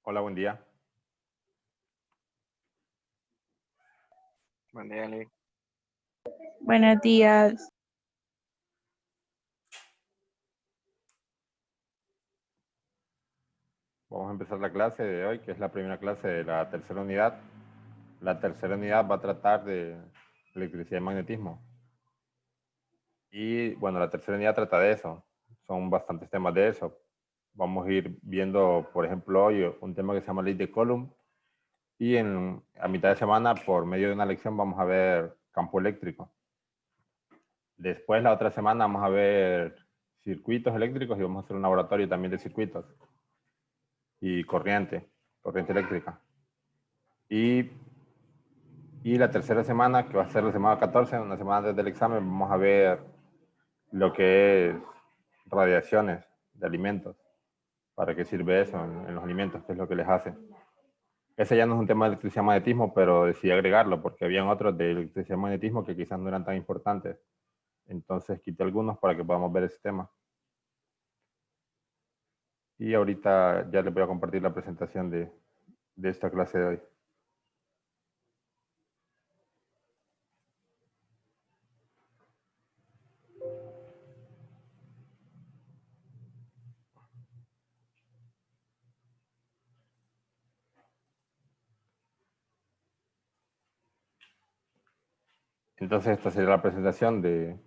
Hola, buen día. Buen día, Lee. Buenos días. Vamos a empezar la clase de hoy, que es la primera clase de la tercera unidad. La tercera unidad va a tratar de electricidad y magnetismo. Y bueno, la tercera unidad trata de eso. Son bastantes temas de eso. Vamos a ir viendo, por ejemplo, hoy un tema que se llama ley de Coulomb. Y a mitad de semana, por medio de una lección, vamos a ver campo eléctrico. Después, la otra semana, vamos a ver circuitos eléctricos y vamos a hacer un laboratorio también de circuitos. Y corriente eléctrica. Y la tercera semana, que va a ser la semana 14, una semana antes del examen, vamos a ver lo que es radiaciones de alimentos. ¿Para qué sirve eso en los alimentos? ¿Qué es lo que les hace? Ese ya no es un tema de electricidad y magnetismo, pero decidí agregarlo porque habían otros de electricidad y magnetismo que quizás no eran tan importantes. Entonces quité algunos para que podamos ver ese tema. Y ahorita ya les voy a compartir la presentación de esta clase de hoy. Entonces esta sería la presentación del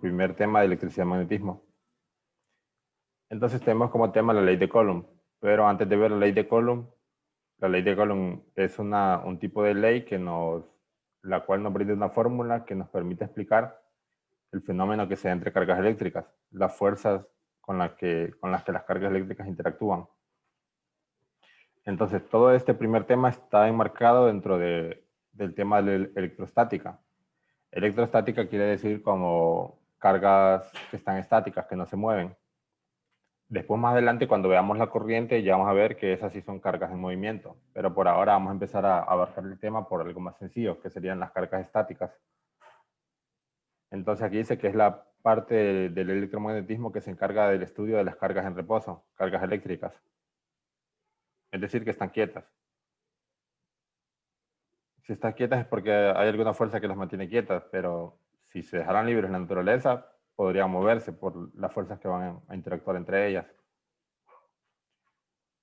primer tema de electricidad y magnetismo. Entonces tenemos como tema la ley de Coulomb, pero antes de ver la ley de Coulomb es un tipo de ley la cual nos brinda una fórmula que nos permite explicar el fenómeno que se da entre cargas eléctricas, las fuerzas con las que las cargas eléctricas interactúan. Entonces todo este primer tema está enmarcado dentro del tema de la electrostática. Electrostática quiere decir como cargas que están estáticas, que no se mueven. Después más adelante cuando veamos la corriente ya vamos a ver que esas sí son cargas en movimiento, pero por ahora vamos a empezar a abarcar el tema por algo más sencillo, que serían las cargas estáticas. Entonces aquí dice que es la parte del electromagnetismo que se encarga del estudio de las cargas en reposo, cargas eléctricas. Es decir, que están quietas. Si están quietas es porque hay alguna fuerza que las mantiene quietas, pero si se dejaran libres en la naturaleza, podrían moverse por las fuerzas que van a interactuar entre ellas.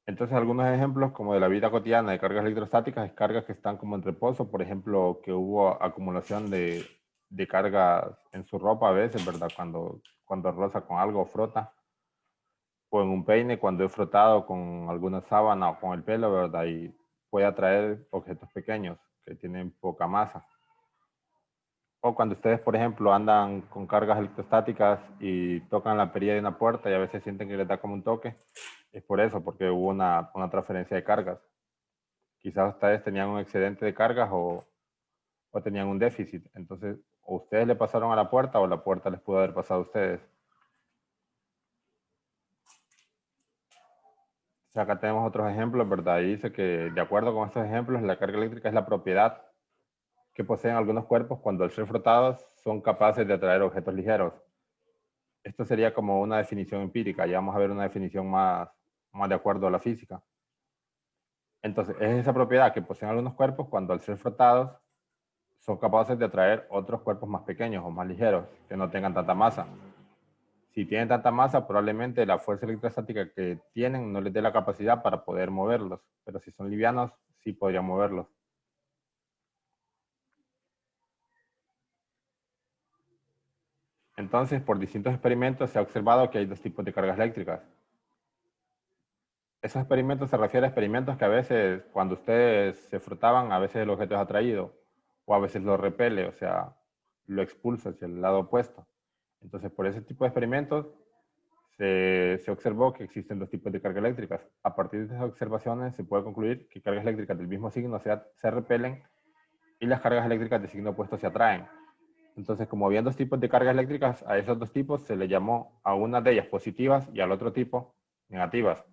Entonces, algunos ejemplos como de la vida cotidiana de cargas electrostáticas es cargas que están como en reposo, por ejemplo, que hubo acumulación de cargas en su ropa a veces, ¿verdad? Cuando roza con algo o frota, o en un peine cuando he frotado con alguna sábana o con el pelo, ¿verdad? Y puede atraer objetos pequeños que tienen poca masa. O cuando ustedes, por ejemplo, andan con cargas electrostáticas y tocan la perilla de una puerta y a veces sienten que les da como un toque, es por eso, porque hubo una transferencia de cargas. Quizás ustedes tenían un excedente de cargas o tenían un déficit. Entonces, o ustedes le pasaron a la puerta o la puerta les pudo haber pasado a ustedes. O sea, acá tenemos otros ejemplos, ¿verdad? Y dice que de acuerdo con estos ejemplos, la carga eléctrica es la propiedad que poseen algunos cuerpos cuando al ser frotados son capaces de atraer objetos ligeros. Esto sería como una definición empírica. Ya vamos a ver una definición más de acuerdo a la física. Entonces, es esa propiedad que poseen algunos cuerpos cuando al ser frotados son capaces de atraer otros cuerpos más pequeños o más ligeros, que no tengan tanta masa. Si tienen tanta masa, probablemente la fuerza electrostática que tienen no les dé la capacidad para poder moverlos, pero si son livianos, sí podrían moverlos. Entonces, por distintos experimentos se ha observado que hay dos tipos de cargas eléctricas. Esos experimentos se refieren a experimentos que a veces, cuando ustedes se frotaban, a veces el objeto es atraído, o a veces lo repele, o sea, lo expulsa hacia el lado opuesto. Entonces, por ese tipo de experimentos, se observó que existen dos tipos de cargas eléctricas. A partir de esas observaciones se puede concluir que cargas eléctricas del mismo signo se repelen y las cargas eléctricas de signo opuesto se atraen. Entonces, como había dos tipos de cargas eléctricas, a esos dos tipos se le llamó a una de ellas positivas y al otro tipo negativas.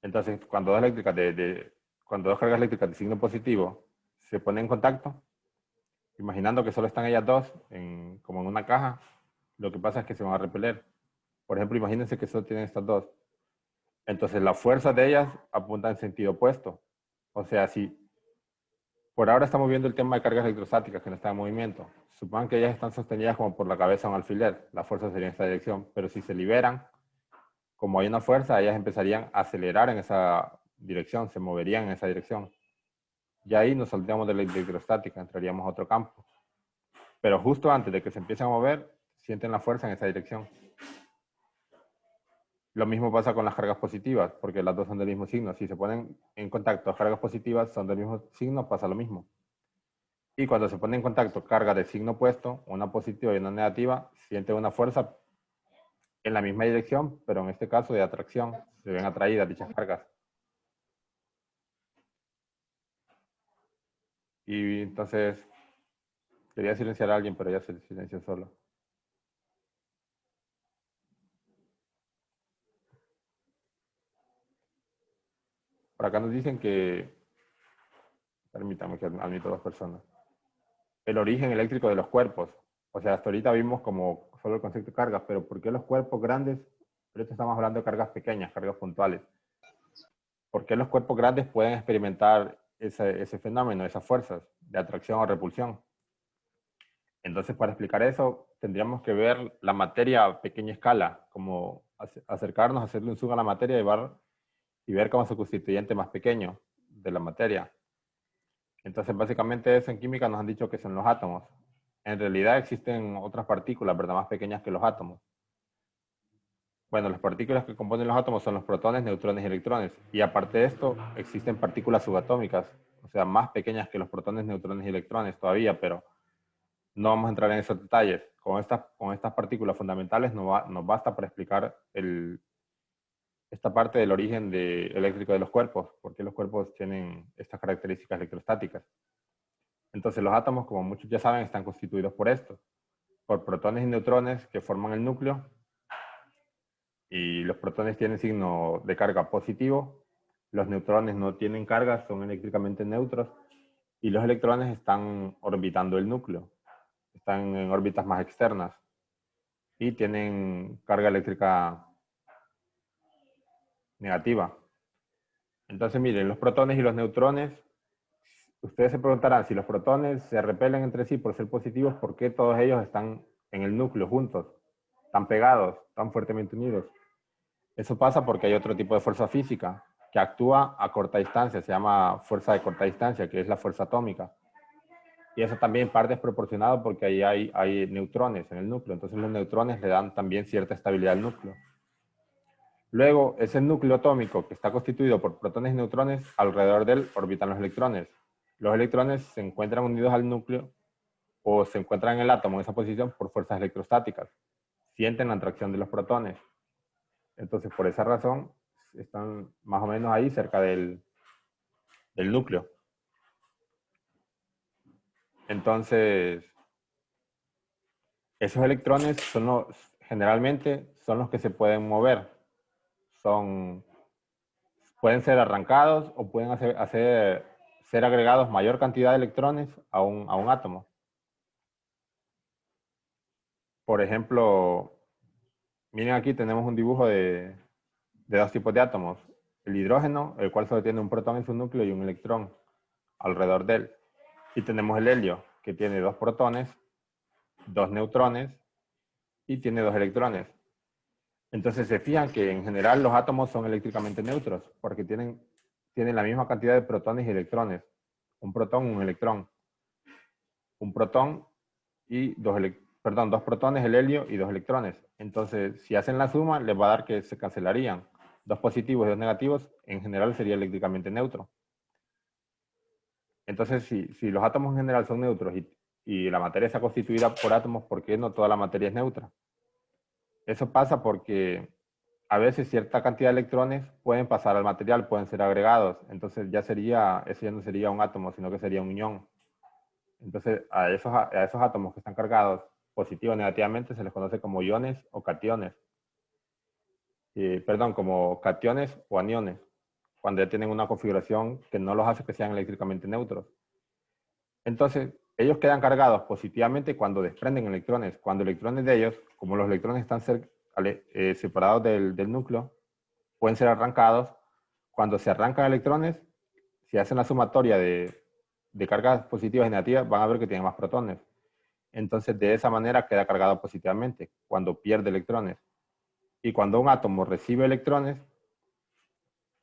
Entonces, cuando dos cargas eléctricas de signo positivo se ponen en contacto, imaginando que solo están ellas dos como en una caja, lo que pasa es que se van a repeler. Por ejemplo, imagínense que solo tienen estas dos. Entonces las fuerzas de ellas apuntan en sentido opuesto. O sea, si por ahora estamos viendo el tema de cargas electrostáticas que no están en movimiento, supongan que ellas están sostenidas como por la cabeza de un alfiler, la fuerza sería en esta dirección, pero si se liberan, como hay una fuerza, ellas empezarían a acelerar en esa dirección, se moverían en esa dirección. Y ahí nos saldríamos de la electrostática, entraríamos a otro campo. Pero justo antes de que se empiecen a mover, sienten la fuerza en esa dirección. Lo mismo pasa con las cargas positivas, porque las dos son del mismo signo. Si se ponen en contacto cargas positivas, son del mismo signo, pasa lo mismo. Y cuando se pone en contacto carga de signo opuesto, una positiva y una negativa, sienten una fuerza en la misma dirección, pero en este caso de atracción, se ven atraídas dichas cargas. Y entonces, quería silenciar a alguien, pero ya se silenció solo. Por acá nos dicen que, permítame que admito a dos personas, el origen eléctrico de los cuerpos. O sea, hasta ahorita vimos como solo el concepto de cargas, pero ¿por qué los cuerpos grandes? Ahorita estamos hablando de cargas pequeñas, cargas puntuales. ¿Por qué los cuerpos grandes pueden experimentar ese fenómeno, esas fuerzas de atracción o repulsión? Entonces, para explicar eso, tendríamos que ver la materia a pequeña escala, como acercarnos, hacerle un zoom a la materia y ver cómo es su constituyente más pequeño de la materia. Entonces, básicamente eso en química nos han dicho que son los átomos. En realidad existen otras partículas, ¿verdad?, más pequeñas que los átomos. Bueno, las partículas que componen los átomos son los protones, neutrones y electrones. Y aparte de esto, existen partículas subatómicas, o sea, más pequeñas que los protones, neutrones y electrones todavía, pero no vamos a entrar en esos detalles. Con estas partículas fundamentales nos basta para explicar esta parte del origen eléctrico de los cuerpos, porque los cuerpos tienen estas características electrostáticas. Entonces los átomos, como muchos ya saben, están constituidos por esto, por protones y neutrones que forman el núcleo, y los protones tienen signo de carga positivo, los neutrones no tienen carga, son eléctricamente neutros, y los electrones están orbitando el núcleo, están en órbitas más externas y tienen carga eléctrica negativa. Entonces, miren, los protones y los neutrones, ustedes se preguntarán, si los protones se repelen entre sí por ser positivos, ¿por qué todos ellos están en el núcleo juntos, tan pegados, tan fuertemente unidos? Eso pasa porque hay otro tipo de fuerza física que actúa a corta distancia, se llama fuerza de corta distancia, que es la fuerza atómica. Y eso también parte es proporcionado porque ahí hay neutrones en el núcleo, entonces los neutrones le dan también cierta estabilidad al núcleo. Luego, ese núcleo atómico que está constituido por protones y neutrones, alrededor de él orbitan los electrones. Los electrones se encuentran unidos al núcleo o se encuentran en el átomo en esa posición por fuerzas electrostáticas. Sienten la atracción de los protones. Entonces, por esa razón, están más o menos ahí cerca del núcleo. Entonces, esos electrones generalmente son los que se pueden mover. Pueden ser arrancados o pueden ser agregados mayor cantidad de electrones a un átomo. Por ejemplo, miren aquí tenemos un dibujo de dos tipos de átomos. El hidrógeno, el cual solo tiene un protón en su núcleo y un electrón alrededor de él. Y tenemos el helio, que tiene dos protones, dos neutrones y tiene dos electrones. Entonces se fijan que en general los átomos son eléctricamente neutros porque tienen la misma cantidad de protones y electrones. Un protón, un electrón. Un protón y dos protones, el helio y dos electrones. Entonces, si hacen la suma, les va a dar que se cancelarían. Dos positivos y dos negativos, en general sería eléctricamente neutro. Entonces, si los átomos en general son neutros y la materia está constituida por átomos, ¿por qué no toda la materia es neutra? Eso pasa porque a veces cierta cantidad de electrones pueden pasar al material, pueden ser agregados. Entonces eso ya no sería un átomo, sino que sería un ion. Entonces a esos átomos que están cargados positivo o negativamente se les conoce como iones o cationes. Como cationes o aniones, cuando ya tienen una configuración que no los hace que sean eléctricamente neutros. Entonces, ellos quedan cargados positivamente cuando desprenden electrones. Cuando electrones de ellos, como los electrones están separados del núcleo, pueden ser arrancados. Cuando se arrancan electrones, si hacen la sumatoria de cargas positivas y negativas, van a ver que tienen más protones. Entonces, de esa manera queda cargado positivamente cuando pierde electrones. Y cuando un átomo recibe electrones,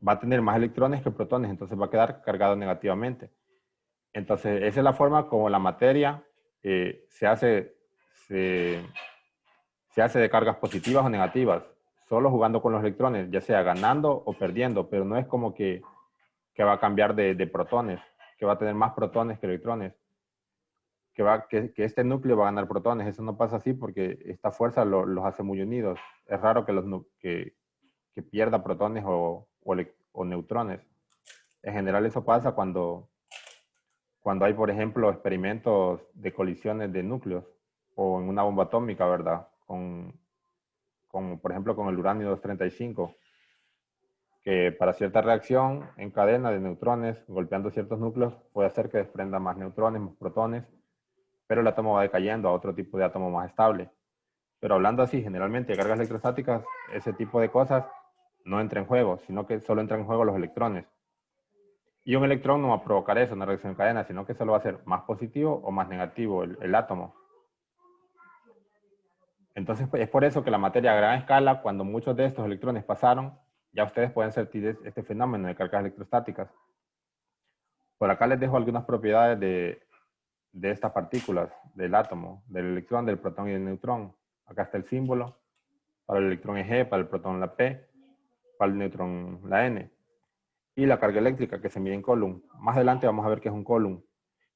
va a tener más electrones que protones, entonces va a quedar cargado negativamente. Entonces, esa es la forma como la materia se hace de cargas positivas o negativas, solo jugando con los electrones, ya sea ganando o perdiendo, pero no es como que va a cambiar de protones, que va a tener más protones que electrones, que este núcleo va a ganar protones. Eso no pasa así porque esta fuerza los hace muy unidos. Es raro que pierda protones o neutrones. En general eso pasa cuando hay, por ejemplo, experimentos de colisiones de núcleos o en una bomba atómica, ¿verdad? Por ejemplo, con el uranio 235, que para cierta reacción en cadena de neutrones golpeando ciertos núcleos puede hacer que desprenda más neutrones, más protones, pero el átomo va decayendo a otro tipo de átomo más estable. Pero hablando así, generalmente de cargas electrostáticas, ese tipo de cosas no entra en juego, sino que solo entran en juego los electrones. Y un electrón no va a provocar eso, una reacción en cadena, sino que solo va a ser más positivo o más negativo el átomo. Entonces, es por eso que la materia a gran escala, cuando muchos de estos electrones pasaron, ya ustedes pueden sentir este fenómeno de cargas electrostáticas. Por acá les dejo algunas propiedades de estas partículas, del átomo, del electrón, del protón y del neutrón. Acá está el símbolo. Para el electrón es G, para el protón la P, para el neutrón la N. Y la carga eléctrica que se mide en coulomb. Más adelante vamos a ver qué es un coulomb.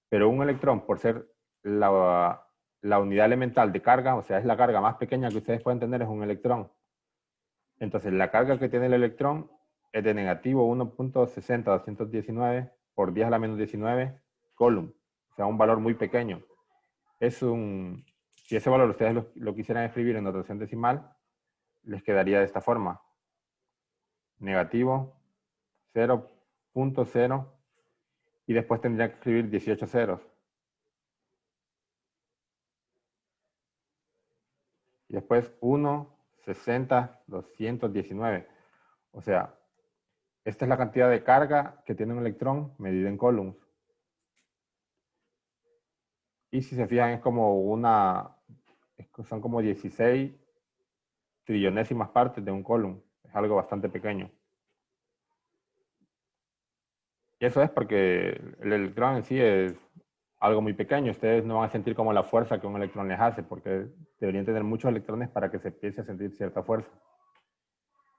Pero un electrón, por ser la unidad elemental de carga, o sea, es la carga más pequeña que ustedes pueden tener, es un electrón. Entonces, la carga que tiene el electrón es de negativo 1.60-219 por 10 a la menos 19 coulomb. O sea, un valor muy pequeño. Si ese valor ustedes lo quisieran escribir en notación decimal, les quedaría de esta forma. Negativo 0.0 y después tendría que escribir 18 ceros. Y después 1.60-219. O sea, esta es la cantidad de carga que tiene un electrón medida en coulombs. Y si se fijan, son como 16 trillonésimas partes de un coulomb. Es algo bastante pequeño. Y eso es porque el electrón en sí es algo muy pequeño. Ustedes no van a sentir como la fuerza que un electrón les hace, porque deberían tener muchos electrones para que se empiece a sentir cierta fuerza.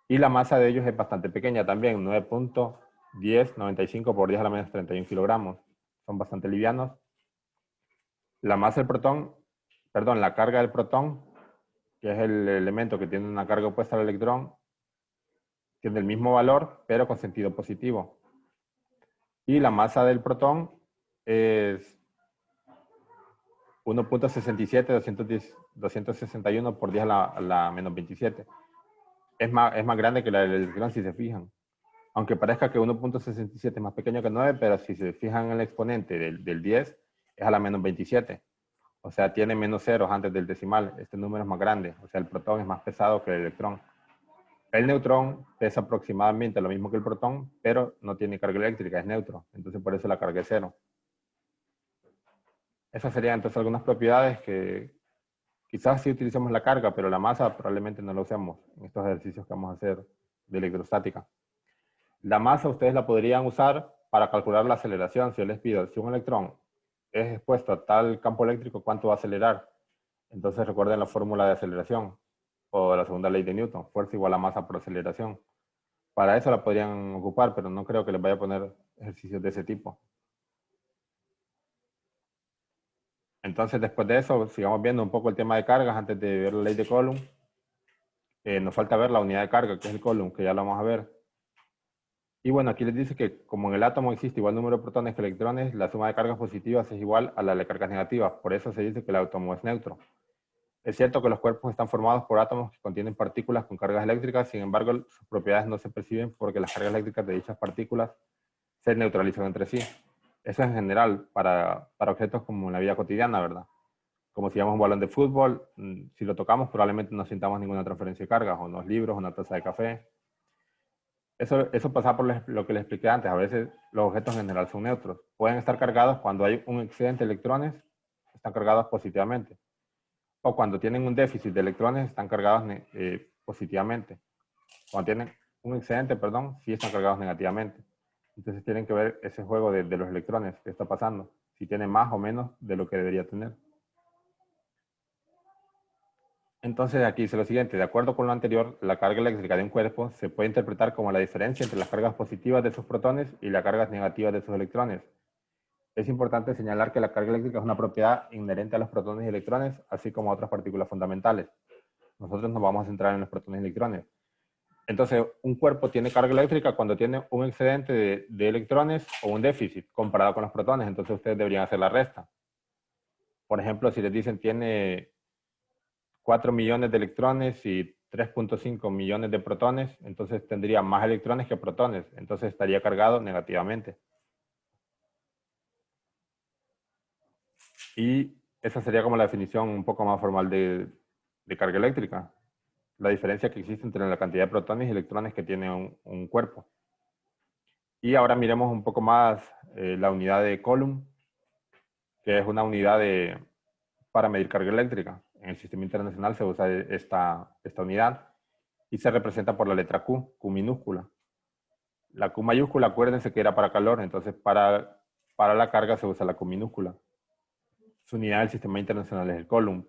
Y la masa de ellos es bastante pequeña también, 9.1095 por 10 a la menos 31 kilogramos. Son bastante livianos. La masa del protón, perdón, la carga del protón, que es el elemento que tiene una carga opuesta al electrón, tiene el mismo valor, pero con sentido positivo. Y la masa del protón es 1.67-261 por 10 a la menos 27. Es más grande que la del electrón si se fijan. Aunque parezca que 1.67 es más pequeño que 9, pero si se fijan en el exponente del 10, es a la menos 27. O sea, tiene menos ceros antes del decimal. Este número es más grande. O sea, el protón es más pesado que el electrón. El neutrón pesa aproximadamente lo mismo que el protón, pero no tiene carga eléctrica, es neutro. Entonces, por eso la carga es cero. Esas serían entonces algunas propiedades que quizás sí utilicemos la carga, pero la masa probablemente no la usemos en estos ejercicios que vamos a hacer de electrostática. La masa ustedes la podrían usar para calcular la aceleración. Si yo les pido, si un electrón es expuesto a tal campo eléctrico, ¿cuánto va a acelerar? Entonces recuerden la fórmula de aceleración o la segunda ley de Newton, fuerza igual a masa por aceleración. Para eso la podrían ocupar, pero no creo que les vaya a poner ejercicios de ese tipo. Entonces, después de eso, sigamos viendo un poco el tema de cargas antes de ver la ley de Coulomb. Nos falta ver la unidad de carga, que es el Coulomb, que ya lo vamos a ver. Y bueno, aquí les dice que como en el átomo existe igual número de protones que electrones, la suma de cargas positivas es igual a la de cargas negativas. Por eso se dice que el átomo es neutro. Es cierto que los cuerpos están formados por átomos que contienen partículas con cargas eléctricas, sin embargo, sus propiedades no se perciben porque las cargas eléctricas de dichas partículas se neutralizan entre sí. Eso es en general para objetos como en la vida cotidiana, ¿verdad? Como si llevamos un balón de fútbol, si lo tocamos probablemente no sintamos ninguna transferencia de cargas, o unos libros, o una taza de café. Eso pasa por lo que les expliqué antes. A veces los objetos en general son neutros. Pueden estar cargados cuando hay un excedente de electrones, están cargados positivamente. O cuando tienen un déficit de electrones, están cargados positivamente. Cuando tienen un excedente, perdón, sí están cargados negativamente. Entonces tienen que ver ese juego de los electrones que está pasando. Si tiene más o menos de lo que debería tener. Entonces aquí dice lo siguiente, de acuerdo con lo anterior, la carga eléctrica de un cuerpo se puede interpretar como la diferencia entre las cargas positivas de sus protones y las cargas negativas de sus electrones. Es importante señalar que la carga eléctrica es una propiedad inherente a los protones y electrones, así como a otras partículas fundamentales. Nosotros nos vamos a centrar en los protones y electrones. Entonces, un cuerpo tiene carga eléctrica cuando tiene un excedente de electrones o un déficit comparado con los protones. Entonces, ustedes deberían hacer la resta. Por ejemplo, si les dicen tiene 4 millones de electrones y 3.5 millones de protones, entonces tendría más electrones que protones, entonces estaría cargado negativamente. Y esa sería como la definición un poco más formal de carga eléctrica, la diferencia que existe entre la cantidad de protones y electrones que tiene un cuerpo. Y ahora miremos un poco más la unidad de Coulomb, que es una unidad para medir carga eléctrica. En el sistema internacional se usa esta unidad y se representa por la letra Q, Q minúscula. La Q mayúscula, acuérdense que era para calor, entonces para la carga se usa la Q minúscula. Su unidad del sistema internacional es el Coulomb,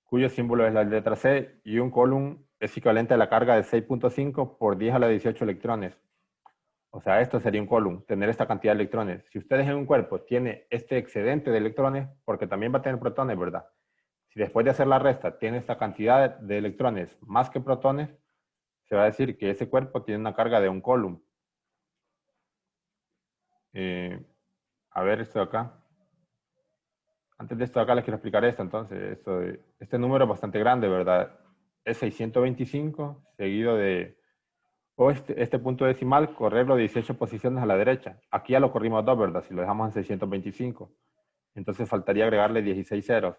cuyo símbolo es la letra C, y un Coulomb es equivalente a la carga de 6.5 por 10 a la 18 electrones. O sea, esto sería un Coulomb, tener esta cantidad de electrones. Si ustedes en un cuerpo tiene este excedente de electrones, porque también va a tener protones, ¿verdad? Si después de hacer la resta tiene esta cantidad de electrones más que protones, se va a decir que ese cuerpo tiene una carga de un Coulomb. A ver esto de acá. Antes de esto de acá les quiero explicar esto. Entonces, este número es bastante grande, ¿verdad? Es 625 seguido de... O este punto decimal, correrlo 18 posiciones a la derecha. Aquí ya lo corrimos 2, ¿verdad? Si lo dejamos en 625. Entonces faltaría agregarle 16 ceros.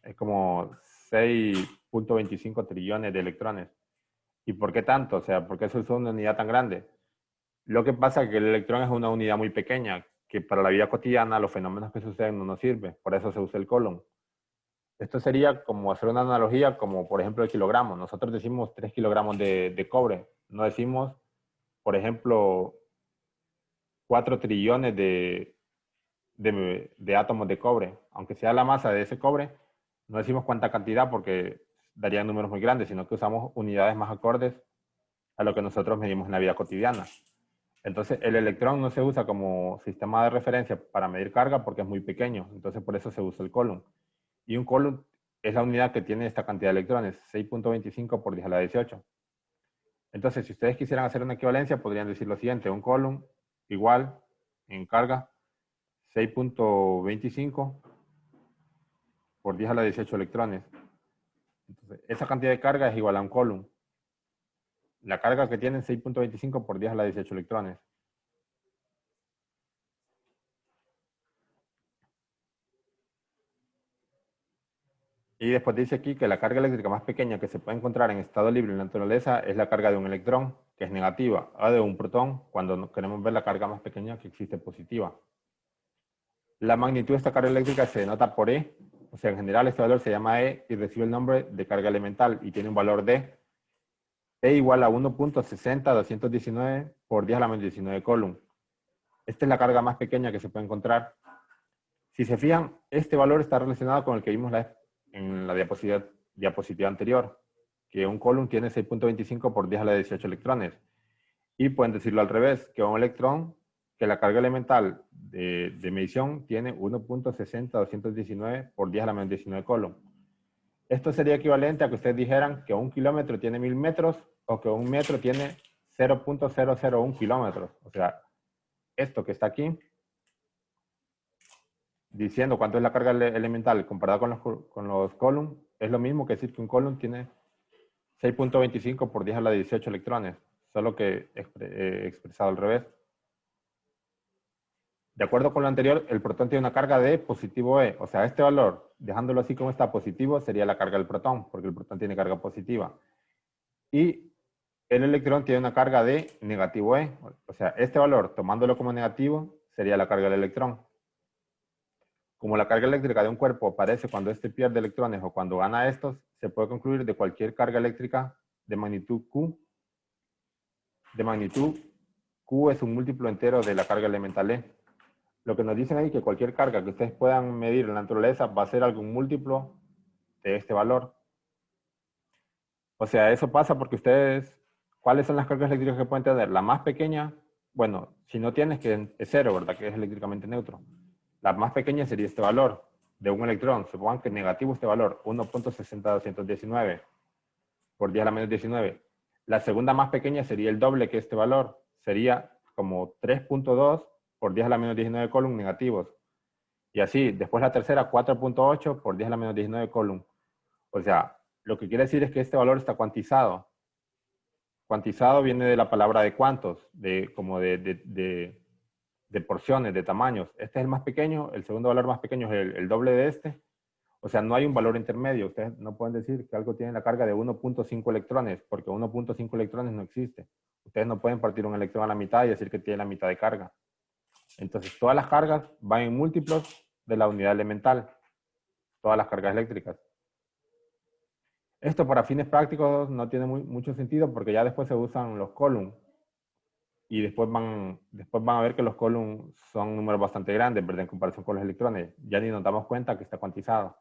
Es como 6.25 trillones de electrones. ¿Y por qué tanto? O sea, ¿por qué se usa una unidad tan grande? Lo que pasa es que el electrón es una unidad muy pequeña, que para la vida cotidiana, los fenómenos que suceden no nos sirve. Por eso se usa el Coulomb. Esto sería como hacer una analogía, como por ejemplo el kilogramo. Nosotros decimos 3 kilogramos de cobre. No decimos, por ejemplo, 4 trillones de átomos de cobre. Aunque sea la masa de ese cobre, no decimos cuánta cantidad porque darían números muy grandes, sino que usamos unidades más acordes a lo que nosotros medimos en la vida cotidiana. Entonces, el electrón no se usa como sistema de referencia para medir carga porque es muy pequeño. Entonces, por eso se usa el Coulomb. Y un Coulomb es la unidad que tiene esta cantidad de electrones, 6.25 por 10 a la 18. Entonces, si ustedes quisieran hacer una equivalencia, podrían decir lo siguiente. Un Coulomb igual en carga 6.25 por 10 a la 18 electrones. Entonces, esa cantidad de carga es igual a un Coulomb. La carga que tienen 6.25 por 10 a la 18 electrones. Y después dice aquí que la carga eléctrica más pequeña que se puede encontrar en estado libre en la naturaleza es la carga de un electrón, que es negativa, o de un protón, cuando queremos ver la carga más pequeña que existe positiva. La magnitud de esta carga eléctrica se denota por E, o sea, en general este valor se llama E y recibe el nombre de carga elemental y tiene un valor de E igual a 1.60219 por 10 a la menos 19 Coulomb. Esta es la carga más pequeña que se puede encontrar. Si se fijan, este valor está relacionado con el que vimos en la diapositiva anterior, que un Coulomb tiene 6.25 por 10 a la 18 electrones. Y pueden decirlo al revés, que un electrón, que la carga elemental de medición tiene 1.60219 por 10 a la menos 19 Coulomb. Esto sería equivalente a que ustedes dijeran que un kilómetro tiene 1000 metros o que un metro tiene 0.001 kilómetros. O sea, esto que está aquí, diciendo cuánto es la carga elemental comparada con los Coulomb, es lo mismo que decir que un Coulomb tiene 6.25 por 10 a la 18 electrones, solo que expresado al revés. De acuerdo con lo anterior, el protón tiene una carga de positivo E, o sea, este valor, dejándolo así como está positivo, sería la carga del protón, porque el protón tiene carga positiva. Y el electrón tiene una carga de negativo E. O sea, este valor, tomándolo como negativo, sería la carga del electrón. Como la carga eléctrica de un cuerpo aparece cuando éste pierde electrones o cuando gana estos, se puede concluir de cualquier carga eléctrica de magnitud Q. De magnitud Q es un múltiplo entero de la carga elemental E. Lo que nos dicen ahí es que cualquier carga que ustedes puedan medir en la naturaleza va a ser algún múltiplo de este valor. O sea, eso pasa porque ustedes, ¿cuáles son las cargas eléctricas que pueden tener? La más pequeña, bueno, si no tienes, que es cero, ¿verdad? Que es eléctricamente neutro. La más pequeña sería este valor de un electrón. Supongan que negativo este valor, 1.60219 por 10 a la menos 19. La segunda más pequeña sería el doble que este valor. Sería como 3.2 por 10 a la menos 19 coulomb negativos. Y así, después la tercera, 4.8 por 10 a la menos 19 coulomb. O sea, lo que quiere decir es que este valor está cuantizado. Cuantizado viene de la palabra de cuantos, como de porciones, de tamaños. Este es el más pequeño, el segundo valor más pequeño es el doble de este. O sea, no hay un valor intermedio. Ustedes no pueden decir que algo tiene la carga de 1.5 electrones, porque 1.5 electrones no existe. Ustedes no pueden partir un electrón a la mitad y decir que tiene la mitad de carga. Entonces, todas las cargas van en múltiplos de la unidad elemental. Todas las cargas eléctricas. Esto para fines prácticos no tiene mucho sentido porque ya después se usan los coulomb. Y después van a ver que los coulomb son números bastante grandes, ¿verdad? En comparación con los electrones. Ya ni nos damos cuenta que está cuantizado.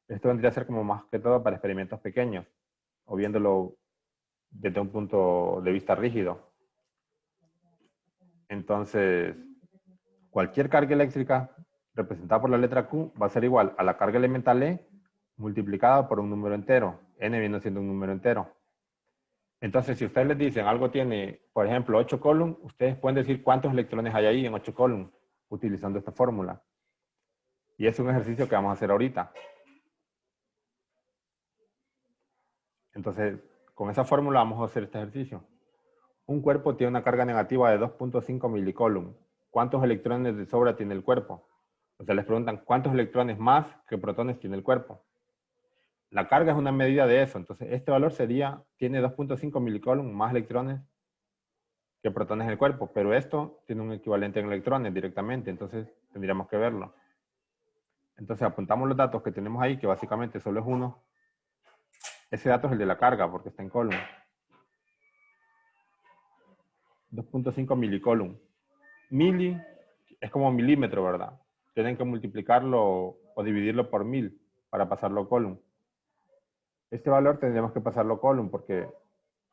Esto vendría a ser como más que todo para experimentos pequeños, o viéndolo desde un punto de vista rígido. Entonces, cualquier carga eléctrica representada por la letra Q va a ser igual a la carga elemental E multiplicada por un número entero. N viene siendo un número entero. Entonces, si ustedes les dicen algo tiene, por ejemplo, 8 coulomb, ustedes pueden decir cuántos electrones hay ahí en 8 coulomb utilizando esta fórmula. Y es un ejercicio que vamos a hacer ahorita. Entonces, con esa fórmula vamos a hacer este ejercicio. Un cuerpo tiene una carga negativa de 2.5 milicoulomb. ¿Cuántos electrones de sobra tiene el cuerpo? O sea, les preguntan cuántos electrones más que protones tiene el cuerpo. La carga es una medida de eso. Entonces, este valor tiene 2.5 milicoulomb más electrones que protones en el cuerpo, pero esto tiene un equivalente en electrones directamente, entonces tendríamos que verlo. Entonces apuntamos los datos que tenemos ahí, que básicamente solo es uno. Ese dato es el de la carga, porque está en coulomb. 2.5 milicoulomb. Mili es como milímetro, ¿verdad? Tienen que multiplicarlo o dividirlo por 1000 para pasarlo a coulomb. Este valor tendríamos que pasarlo a coulomb porque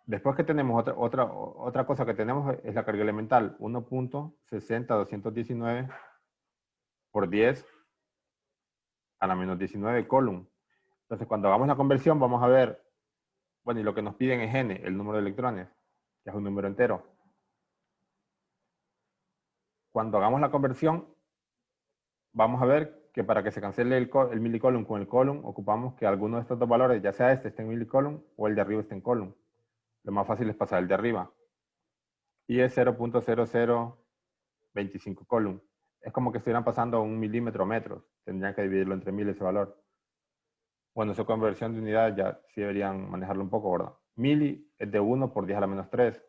después que tenemos otra cosa que tenemos es la carga elemental. 1.60219 por 10 a la menos 19 coulomb. Entonces, cuando hagamos la conversión, vamos a ver, bueno, y lo que nos piden es n, el número de electrones, que es un número entero. Cuando hagamos la conversión, vamos a ver que para que se cancele el milicoulomb con el coulomb, ocupamos que alguno de estos dos valores, ya sea este esté en milicoulomb o el de arriba esté en coulomb. Lo más fácil es pasar el de arriba. Y es 0.0025 coulomb. Es como que estuvieran pasando un milímetro a metros. Tendrían que dividirlo entre 1000 ese valor. Bueno, su conversión de unidad ya sí deberían manejarlo un poco, ¿verdad? Mili es de 1 por 10 a la menos 3.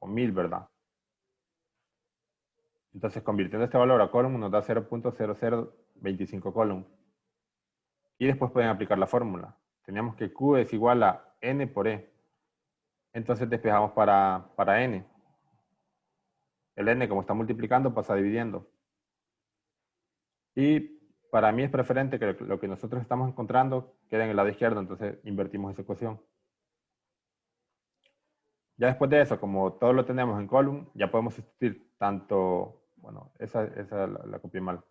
O 1000, ¿verdad? Entonces, convirtiendo este valor a coulomb nos da 0.0025 coulomb. Y después pueden aplicar la fórmula. Teníamos que Q es igual a N por E. Entonces despejamos para N. El N, como está multiplicando, pasa dividiendo. Y para mí es preferente que lo que nosotros estamos encontrando quede en el lado izquierdo, entonces invertimos esa ecuación. Ya después de eso, como todo lo tenemos en coulomb, ya podemos sustituir tanto, bueno, esa la copié mal.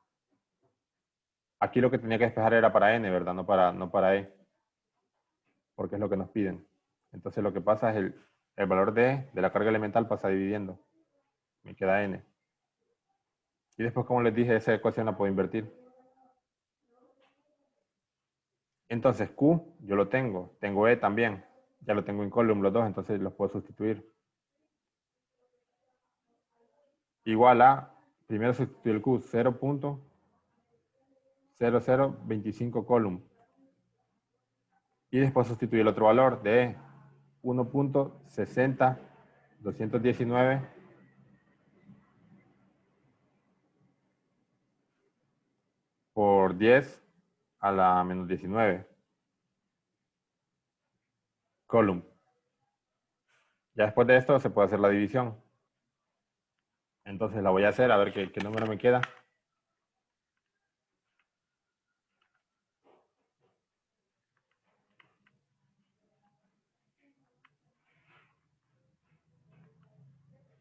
Aquí lo que tenía que despejar era para N, ¿verdad? No para E. Porque es lo que nos piden. Entonces lo que pasa es el valor de la carga elemental pasa dividiendo. Me queda N. Y después, como les dije, esa ecuación la puedo invertir. Entonces Q, yo lo tengo. Tengo E también. Ya lo tengo en coulomb los dos, entonces los puedo sustituir. Igual a, primero sustituyo el Q, 0.0025 coulomb. Y después sustituyo el otro valor de E, 1.60219 por 10 a la menos 19 column. Ya después de esto se puede hacer la división. Entonces la voy a hacer a ver qué número me queda.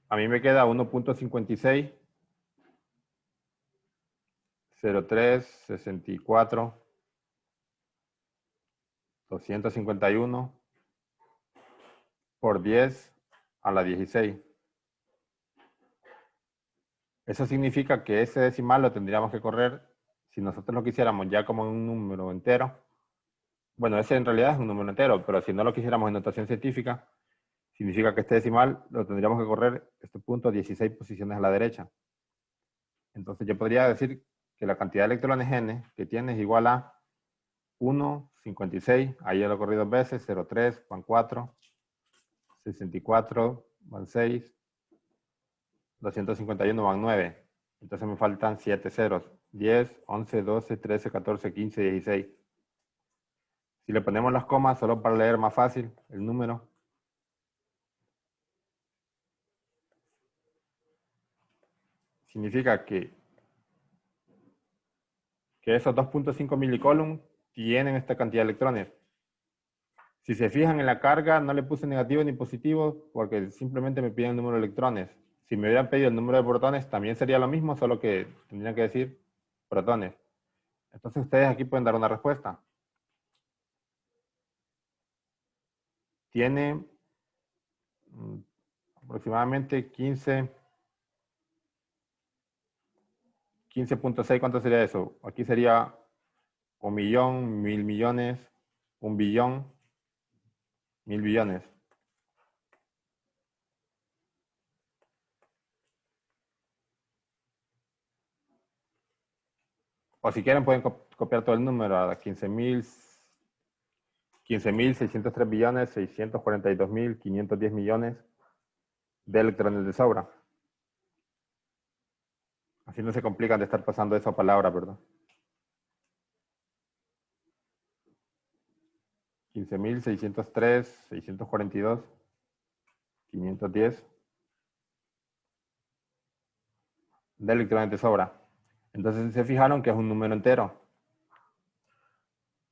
A mí me queda 1.56, 03, 64, 251 por 10 a la 16. Eso significa que ese decimal lo tendríamos que correr, si nosotros lo quisiéramos ya como un número entero. Bueno, ese en realidad es un número entero, pero si no lo quisiéramos en notación científica, significa que este decimal lo tendríamos que correr este punto 16 posiciones a la derecha. Entonces yo podría decir que la cantidad de electrones n que tiene es igual a 1, 56, ahí ya lo corrí dos veces, 03, van 4, 64, van 6, 251 van 9. Entonces me faltan 7 ceros. 10, 11, 12, 13, 14, 15, 16. Si le ponemos las comas, solo para leer más fácil el número. Significa que esos 2.5 milicoulomb tienen esta cantidad de electrones. Si se fijan en la carga, no le puse negativo ni positivo porque simplemente me piden el número de electrones. Si me hubieran pedido el número de protones, también sería lo mismo, solo que tendrían que decir protones. Entonces ustedes aquí pueden dar una respuesta. Tiene aproximadamente 15.6, ¿cuánto sería eso? Aquí sería 1.000.000, 1.000.000.000, 1.000.000.000, 1.000.000.000.000. O si quieren pueden copiar todo el número a 15.603 billones, 642.510 millones de electrones de sobra. Así no se complican de estar pasando esa palabra, ¿verdad? 15.603, 642, 510 de electrones de sobra. Entonces se fijaron que es un número entero.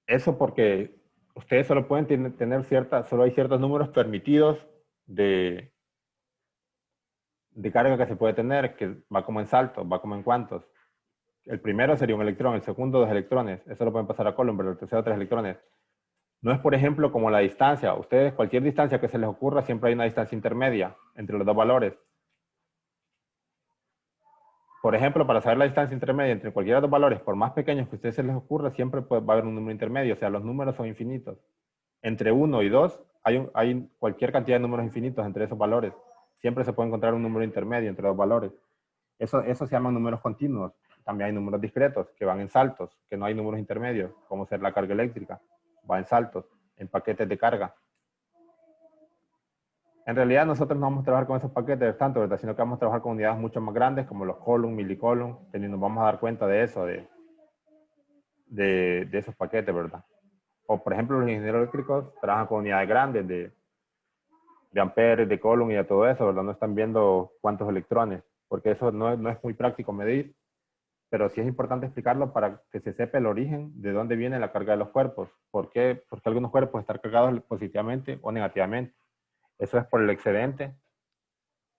Eso porque ustedes solo pueden tener solo hay ciertos números permitidos de carga que se puede tener, que va como en saltos, va como en cuantos. El primero sería un electrón, el segundo 2 electrones. Eso lo pueden pasar a Coulomb, pero el tercero 3 electrones. No es, por ejemplo, como la distancia. Ustedes, cualquier distancia que se les ocurra, siempre hay una distancia intermedia entre los dos valores. Por ejemplo, para saber la distancia intermedia entre cualquiera de los valores, por más pequeños que a ustedes se les ocurra, siempre va a haber un número intermedio. O sea, los números son infinitos. Entre 1 y 2 hay cualquier cantidad de números infinitos entre esos valores. Siempre se puede encontrar un número intermedio entre dos valores. Eso se llaman números continuos. También hay números discretos que van en saltos, que no hay números intermedios, como ser la carga eléctrica. Va en saltos, en paquetes de carga. En realidad nosotros no vamos a trabajar con esos paquetes tanto, ¿verdad? Sino que vamos a trabajar con unidades mucho más grandes, como los coulomb, milicoulomb, y nos vamos a dar cuenta de eso, de esos paquetes, ¿verdad? O por ejemplo los ingenieros eléctricos trabajan con unidades grandes de amperes, de coulomb y de todo eso, ¿verdad? No están viendo cuántos electrones, porque eso no es muy práctico medir, pero sí es importante explicarlo para que se sepa el origen de dónde viene la carga de los cuerpos. ¿Por qué? Porque algunos cuerpos están cargados positivamente o negativamente. Eso es por el excedente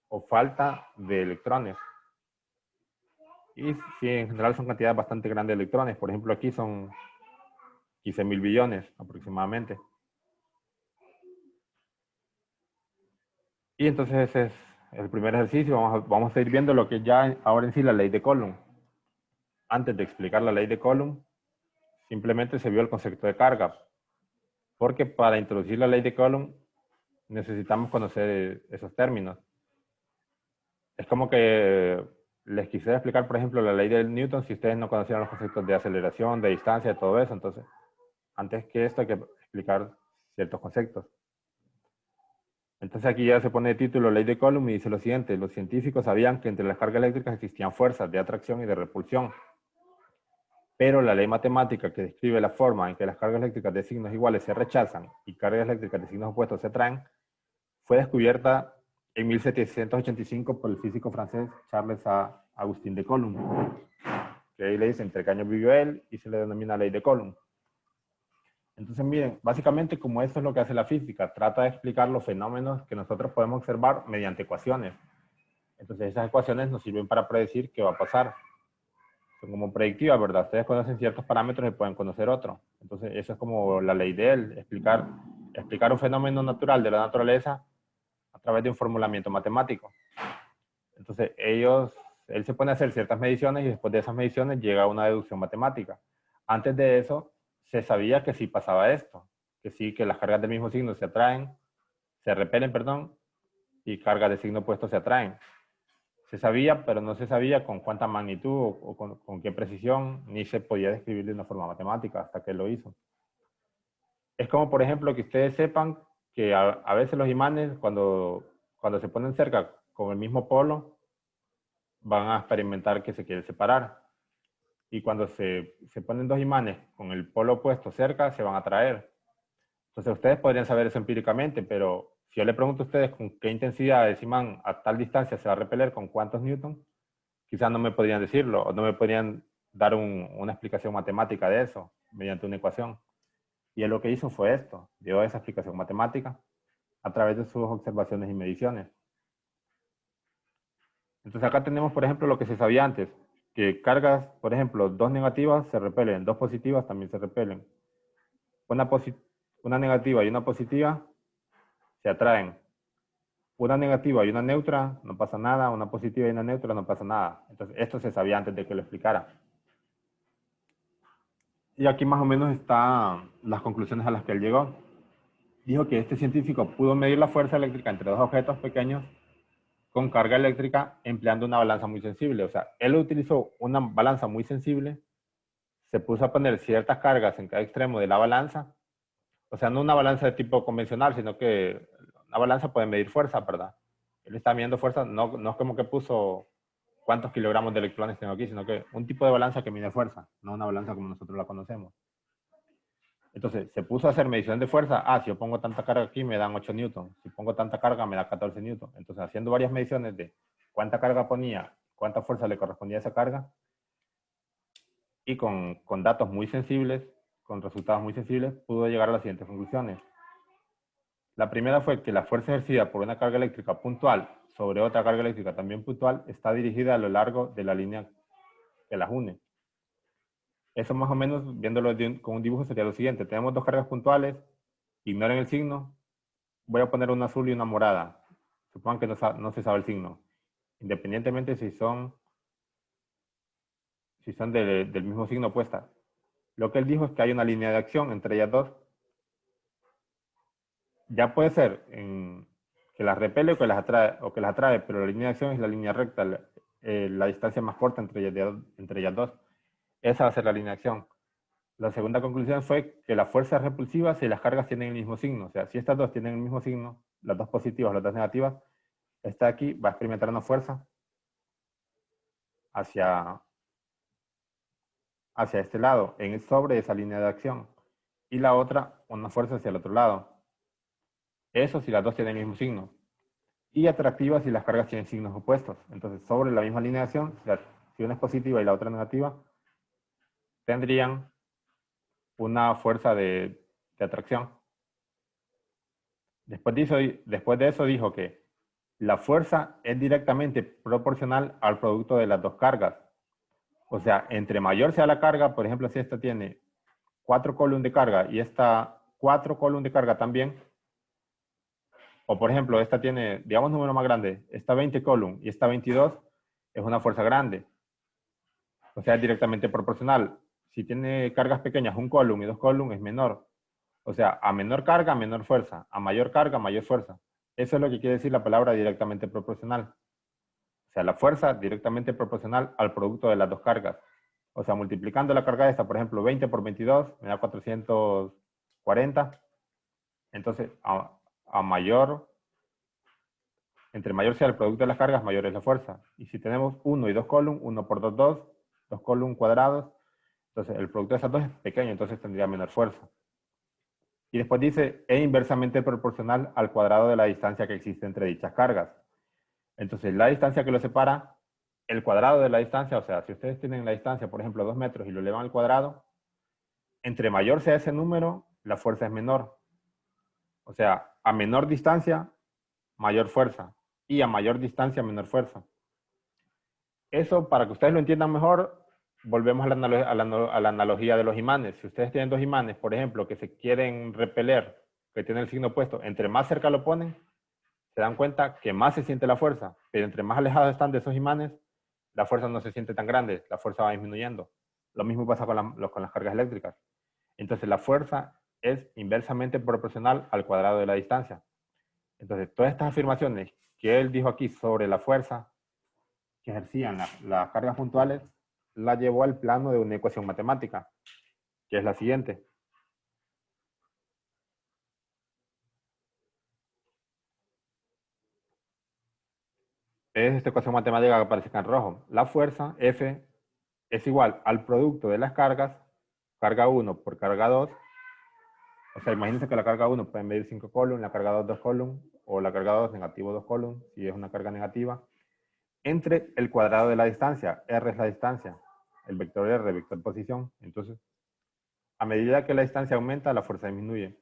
o falta de electrones. Y sí, en general son cantidades bastante grandes de electrones. Por ejemplo, aquí son 15.000 billones aproximadamente. Y entonces ese es el primer ejercicio. Vamos a ir viendo lo que ya ahora en sí la ley de Coulomb. Antes de explicar la ley de Coulomb, simplemente se vio el concepto de carga. Porque para introducir la ley de Coulomb necesitamos conocer esos términos. Es como que les quisiera explicar, por ejemplo, la ley de Newton si ustedes no conocieran los conceptos de aceleración, de distancia, de todo eso. Entonces, antes que esto hay que explicar ciertos conceptos. Entonces aquí ya se pone de título ley de Coulomb y dice lo siguiente: los científicos sabían que entre las cargas eléctricas existían fuerzas de atracción y de repulsión, pero la ley matemática que describe la forma en que las cargas eléctricas de signos iguales se rechazan y cargas eléctricas de signos opuestos se atraen fue descubierta en 1785 por el físico francés Charles Agustín de Coulomb, que ahí le dice entre qué años vivió él y se le denomina ley de Coulomb. Entonces, miren, básicamente como esto es lo que hace la física, trata de explicar los fenómenos que nosotros podemos observar mediante ecuaciones. Entonces, esas ecuaciones nos sirven para predecir qué va a pasar. Son como predictivas, ¿verdad? Ustedes conocen ciertos parámetros y pueden conocer otros. Entonces, eso es como la ley de él, explicar un fenómeno natural de la naturaleza a través de un formulamiento matemático. Entonces, él se pone a hacer ciertas mediciones y después de esas mediciones llega a una deducción matemática. Antes de eso, se sabía que sí pasaba esto, que sí, que las cargas del mismo signo se repelen, perdón, y cargas de signo opuesto se atraen. Se sabía, pero no se sabía con cuánta magnitud o con qué precisión, ni se podía describir de una forma matemática hasta que él lo hizo. Es como, por ejemplo, que ustedes sepan que a veces los imanes, cuando se ponen cerca con el mismo polo, van a experimentar que se quieren separar. Y cuando se ponen dos imanes con el polo opuesto cerca, se van a atraer. Entonces ustedes podrían saber eso empíricamente, pero si yo le pregunto a ustedes con qué intensidad ese imán a tal distancia se va a repeler, con cuántos newtons, quizás no me podrían decirlo, o no me podrían dar una explicación matemática de eso, mediante una ecuación. Y él lo que hizo fue esto, dio esa explicación matemática a través de sus observaciones y mediciones. Entonces acá tenemos, por ejemplo, lo que se sabía antes, que cargas, por ejemplo, dos negativas se repelen, dos positivas también se repelen. Una negativa y una positiva se atraen. Una negativa y una neutra no pasa nada, una positiva y una neutra no pasa nada. Entonces esto se sabía antes de que lo explicara. Y aquí más o menos están las conclusiones a las que él llegó. Dijo que este científico pudo medir la fuerza eléctrica entre dos objetos pequeños con carga eléctrica empleando una balanza muy sensible. O sea, él utilizó una balanza muy sensible, se puso a poner ciertas cargas en cada extremo de la balanza. O sea, no una balanza de tipo convencional, sino que una balanza puede medir fuerza, ¿verdad? Él está midiendo fuerza, no es como que puso cuántos kilogramos de electrones tengo aquí, sino que un tipo de balanza que mide fuerza, no una balanza como nosotros la conocemos. Entonces, se puso a hacer medición de fuerza. Si yo pongo tanta carga aquí, me dan 8 newtons. Si pongo tanta carga, me da 14 newtons. Entonces, haciendo varias mediciones de cuánta carga ponía, cuánta fuerza le correspondía a esa carga, y con datos muy sensibles, con resultados muy sensibles, pudo llegar a las siguientes conclusiones. La primera fue que la fuerza ejercida por una carga eléctrica puntual sobre otra carga eléctrica también puntual está dirigida a lo largo de la línea que las une. Eso más o menos, viéndolo con un dibujo, sería lo siguiente. Tenemos dos cargas puntuales, ignoren el signo, voy a poner una azul y una morada. Supongan que no se sabe el signo. Independientemente si son del mismo signo opuesta. Lo que él dijo es que hay una línea de acción entre ellas dos. Ya puede ser que las repele o que las atrae, pero la línea de acción es la línea recta, la distancia más corta entre ellas dos. Esa va a ser la línea de acción. La segunda conclusión fue que la fuerza es repulsiva si las cargas tienen el mismo signo. O sea, si estas dos tienen el mismo signo, las dos positivas, las dos negativas, esta de aquí va a experimentar una fuerza hacia este lado, sobre esa línea de acción. Y la otra, una fuerza hacia el otro lado. Eso si las dos tienen el mismo signo. Y atractiva si las cargas tienen signos opuestos. Entonces, sobre la misma línea de acción, si una es positiva y la otra negativa, tendrían una fuerza de atracción. Después de eso dijo que la fuerza es directamente proporcional al producto de las dos cargas. O sea, entre mayor sea la carga, por ejemplo, si esta tiene 4 coulombs de carga y esta 4 coulombs de carga también, o por ejemplo, esta tiene, digamos, un número más grande, esta 20 coulombs y esta 22, es una fuerza grande. O sea, es directamente proporcional. Si tiene cargas pequeñas, 1 coulomb y 2 coulombs, es menor. O sea, a menor carga, menor fuerza. A mayor carga, mayor fuerza. Eso es lo que quiere decir la palabra directamente proporcional. O sea, la fuerza directamente proporcional al producto de las dos cargas. O sea, multiplicando la carga de esta, por ejemplo, 20 por 22, me da 440. Entonces, a mayor Entre mayor sea el producto de las cargas, mayor es la fuerza. Y si tenemos 1 y 2 column, 1 por 2, 2, 2 column cuadrados, entonces el producto de esas dos es pequeño, entonces tendría menor fuerza. Y después dice, es inversamente proporcional al cuadrado de la distancia que existe entre dichas cargas. Entonces, la distancia que lo separa, el cuadrado de la distancia, o sea, si ustedes tienen la distancia, por ejemplo, 2 metros y lo elevan al cuadrado, entre mayor sea ese número, la fuerza es menor. O sea, a menor distancia, mayor fuerza. Y a mayor distancia, menor fuerza. Eso, para que ustedes lo entiendan mejor, volvemos a la analogía de los imanes. Si ustedes tienen dos imanes, por ejemplo, que se quieren repeler, que tienen el signo opuesto, entre más cerca lo ponen, se dan cuenta que más se siente la fuerza, pero entre más alejados están de esos imanes, la fuerza no se siente tan grande, la fuerza va disminuyendo. Lo mismo pasa con las cargas eléctricas. Entonces la fuerza es inversamente proporcional al cuadrado de la distancia. Entonces todas estas afirmaciones que él dijo aquí sobre la fuerza que ejercían las cargas puntuales, la llevó al plano de una ecuación matemática, que es la siguiente. Es esta ecuación matemática que aparece acá en rojo. La fuerza, F, es igual al producto de las cargas, carga 1 por carga 2. O sea, imagínense que la carga 1 puede medir 5 coulombs, la carga 2 2 coulombs, o la carga 2 negativo 2 coulombs, si es una carga negativa, entre el cuadrado de la distancia. R es la distancia, el vector R, vector posición. Entonces, a medida que la distancia aumenta, la fuerza disminuye.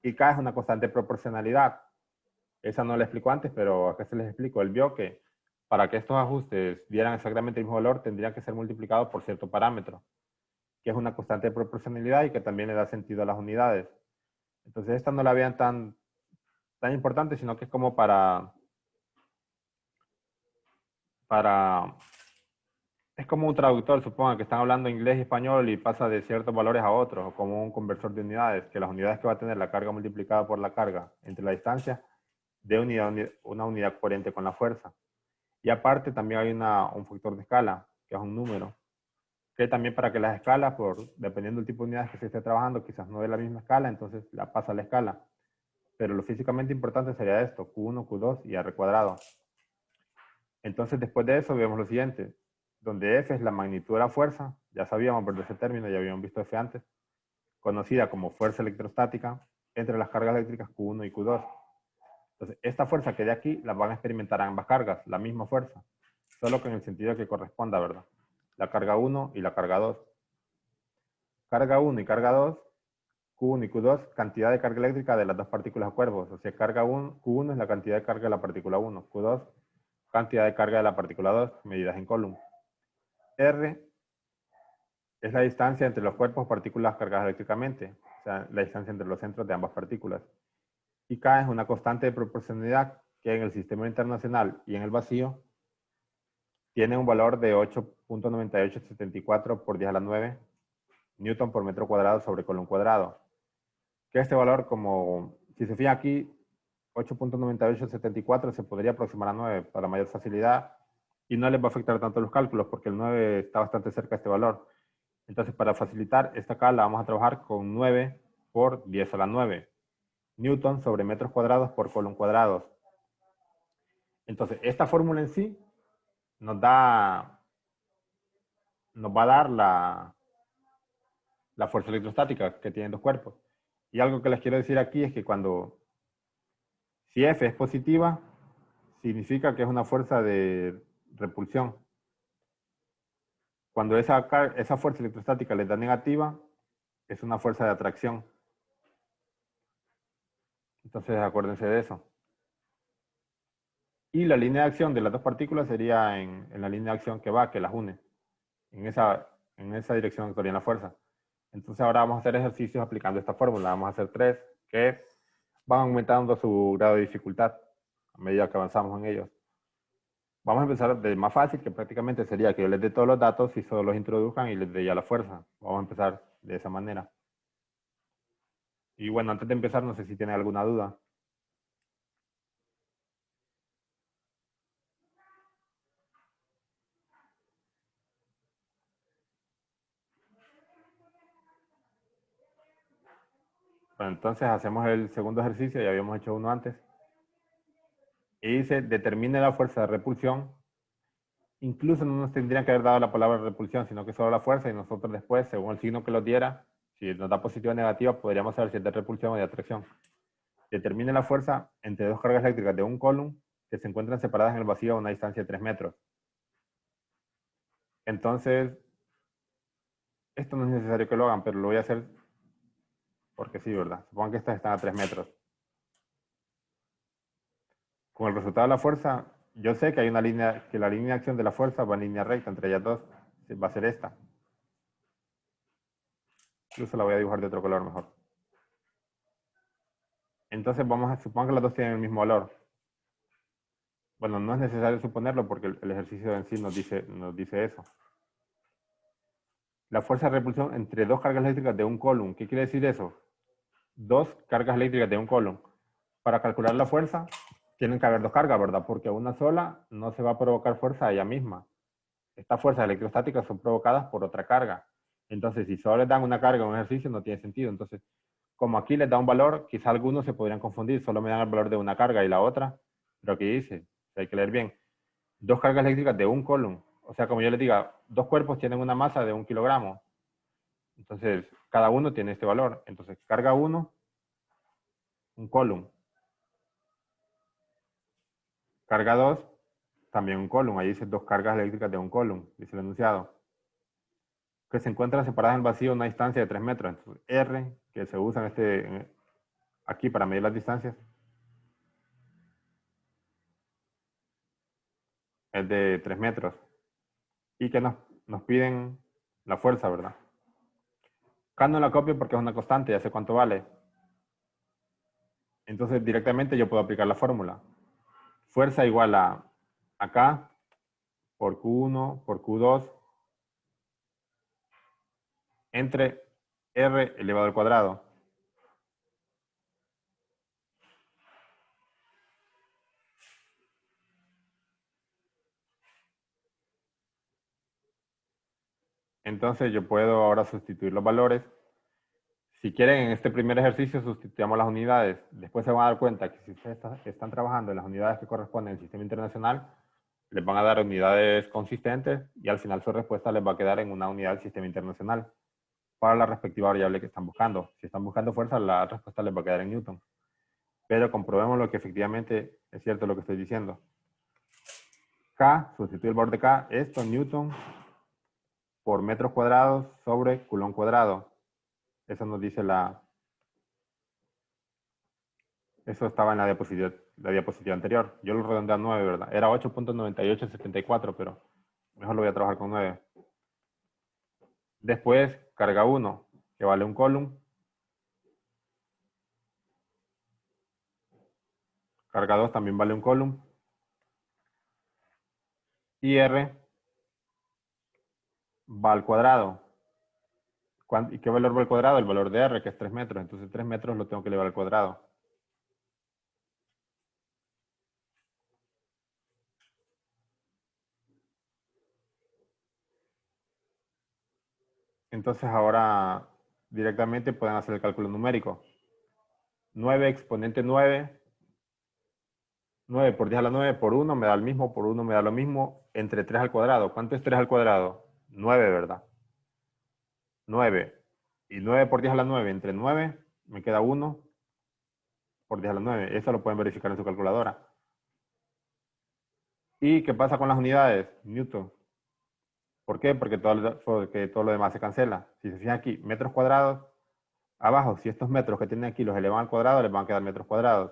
Y K es una constante de proporcionalidad. Esa no la explico antes, pero acá se les explico. Él vio que para que estos ajustes dieran exactamente el mismo valor, tendrían que ser multiplicados por cierto parámetro, que es una constante de proporcionalidad y que también le da sentido a las unidades. Entonces, esta no la vean tan importante, sino que es como es como un traductor, supongan que están hablando inglés y español y pasa de ciertos valores a otros, o como un conversor de unidades, que las unidades que va a tener la carga multiplicada por la carga entre la distancia, de una unidad coherente con la fuerza. Y aparte también hay un factor de escala, que es un número, que también para que las escalas, dependiendo del tipo de unidades que se esté trabajando, quizás no de la misma escala, entonces la pasa a la escala. Pero lo físicamente importante sería esto, Q1, Q2 y R cuadrado. Entonces después de eso vemos lo siguiente, donde F es la magnitud de la fuerza, ya sabíamos por ese término, ya habíamos visto F antes, conocida como fuerza electrostática entre las cargas eléctricas Q1 y Q2. Entonces, esta fuerza que de aquí la van a experimentar ambas cargas, la misma fuerza, solo que en el sentido que corresponda, ¿verdad? La carga 1 y la carga 2. Carga 1 y carga 2, Q1 y Q2, cantidad de carga eléctrica de las dos partículas de cuerpos. O sea, Q1 es la cantidad de carga de la partícula 1, Q2, cantidad de carga de la partícula 2, medidas en coulomb. R es la distancia entre los cuerpos o partículas cargadas eléctricamente, o sea, la distancia entre los centros de ambas partículas. Y K es una constante de proporcionalidad que en el sistema internacional y en el vacío tiene un valor de 8.9874 por 10 a la 9 newton por metro cuadrado sobre coulomb cuadrado. Que este valor, como si se fija aquí, 8.9874 se podría aproximar a 9 para mayor facilidad y no les va a afectar tanto los cálculos porque el 9 está bastante cerca de este valor. Entonces, para facilitar esta acá la vamos a trabajar con 9 por 10 a la 9 newton sobre metros cuadrados por coulomb cuadrados. Entonces, esta fórmula en sí nos va a dar la fuerza electrostática que tienen dos cuerpos. Y algo que les quiero decir aquí es que si F es positiva, significa que es una fuerza de repulsión. Cuando esa fuerza electrostática les da negativa, es una fuerza de atracción. Entonces, acuérdense de eso. Y la línea de acción de las dos partículas sería en la línea de acción que las une. En esa dirección actuaría la fuerza. Entonces ahora vamos a hacer ejercicios aplicando esta fórmula. Vamos a hacer 3 que van aumentando su grado de dificultad a medida que avanzamos en ellos. Vamos a empezar del más fácil, que prácticamente sería que yo les dé todos los datos y solo los introduzcan y les dé ya la fuerza. Vamos a empezar de esa manera. Y bueno, antes de empezar, no sé si tienen alguna duda. Bueno, entonces hacemos el segundo ejercicio, ya habíamos hecho uno antes. y dice, determine la fuerza de repulsión. Incluso no nos tendrían que haber dado la palabra repulsión, sino que solo la fuerza, y nosotros después, según el signo que los diera, si nos da positiva o negativa, podríamos saber si es de repulsión o de atracción. Determine la fuerza entre dos cargas eléctricas de un coulomb que se encuentran separadas en el vacío a una distancia de 3 metros. Entonces, esto no es necesario que lo hagan, pero lo voy a hacer porque sí, ¿verdad? Supongan que estas están a 3 metros. Con el resultado de la fuerza, yo sé que hay una línea, que la línea de acción de la fuerza va en línea recta entre ellas dos, va a ser esta. Incluso la voy a dibujar de otro color mejor. Entonces vamos a suponer que las dos tienen el mismo valor. Bueno, no es necesario suponerlo porque el ejercicio en sí nos dice eso. La fuerza de repulsión entre dos cargas eléctricas de un coulomb. ¿Qué quiere decir eso? Dos cargas eléctricas de un coulomb. Para calcular la fuerza, tienen que haber dos cargas, ¿verdad? Porque una sola no se va a provocar fuerza a ella misma. Estas fuerzas electrostáticas son provocadas por otra carga. Entonces, si solo les dan una carga a un ejercicio, no tiene sentido. Entonces, como aquí les da un valor, quizá algunos se podrían confundir, solo me dan el valor de una carga y la otra, pero aquí dice, hay que leer bien, dos cargas eléctricas de un coulomb. O sea, como yo les diga, dos cuerpos tienen una masa de 1 kilogramo. Entonces, cada uno tiene este valor. Entonces, carga 1, un coulomb. Carga 2, también un coulomb. Ahí dice dos cargas eléctricas de un coulomb, dice el enunciado. Que se encuentran separadas en el vacío a una distancia de 3 metros. Entonces, R, que se usa aquí para medir las distancias, es de 3 metros. Y que nos piden la fuerza, ¿verdad? K no la copio porque es una constante, ya sé cuánto vale. Entonces directamente yo puedo aplicar la fórmula. Fuerza igual a K por Q1 por Q2 entre R elevado al cuadrado. Entonces yo puedo ahora sustituir los valores. Si quieren, en este primer ejercicio sustituyamos las unidades. Después se van a dar cuenta que si ustedes están trabajando en las unidades que corresponden al sistema internacional, les van a dar unidades consistentes y al final su respuesta les va a quedar en una unidad del sistema internacional para la respectiva variable que están buscando. Si están buscando fuerza, la respuesta les va a quedar en Newton. Pero comprobemos lo que efectivamente es cierto lo que estoy diciendo. K, sustituye el valor de K, esto Newton por metros cuadrados sobre Coulomb cuadrado. Eso nos dice eso estaba en la diapositiva anterior. Yo lo redondeé a 9, ¿verdad? Era 8.9874, pero mejor lo voy a trabajar con 9. Después, carga 1, que vale un coulomb. Carga 2 también vale un coulomb. Y R va al cuadrado. ¿Y qué valor va al cuadrado? El valor de R, que es 3 metros. Entonces 3 metros lo tengo que elevar al cuadrado. Entonces ahora directamente pueden hacer el cálculo numérico. 9 exponente 9. 9 por 10 a la 9 por 1 me da el mismo, por 1 me da lo mismo, entre 3 al cuadrado. ¿Cuánto es 3 al cuadrado? 9, ¿verdad? 9. Y 9 por 10 a la 9 entre 9 me queda 1 por 10 a la 9. Eso lo pueden verificar en su calculadora. ¿Y qué pasa con las unidades? Newton. ¿Por qué? Porque todo lo demás se cancela. Si se fijan aquí, metros cuadrados, abajo, si estos metros que tienen aquí los elevan al cuadrado, les van a quedar metros cuadrados.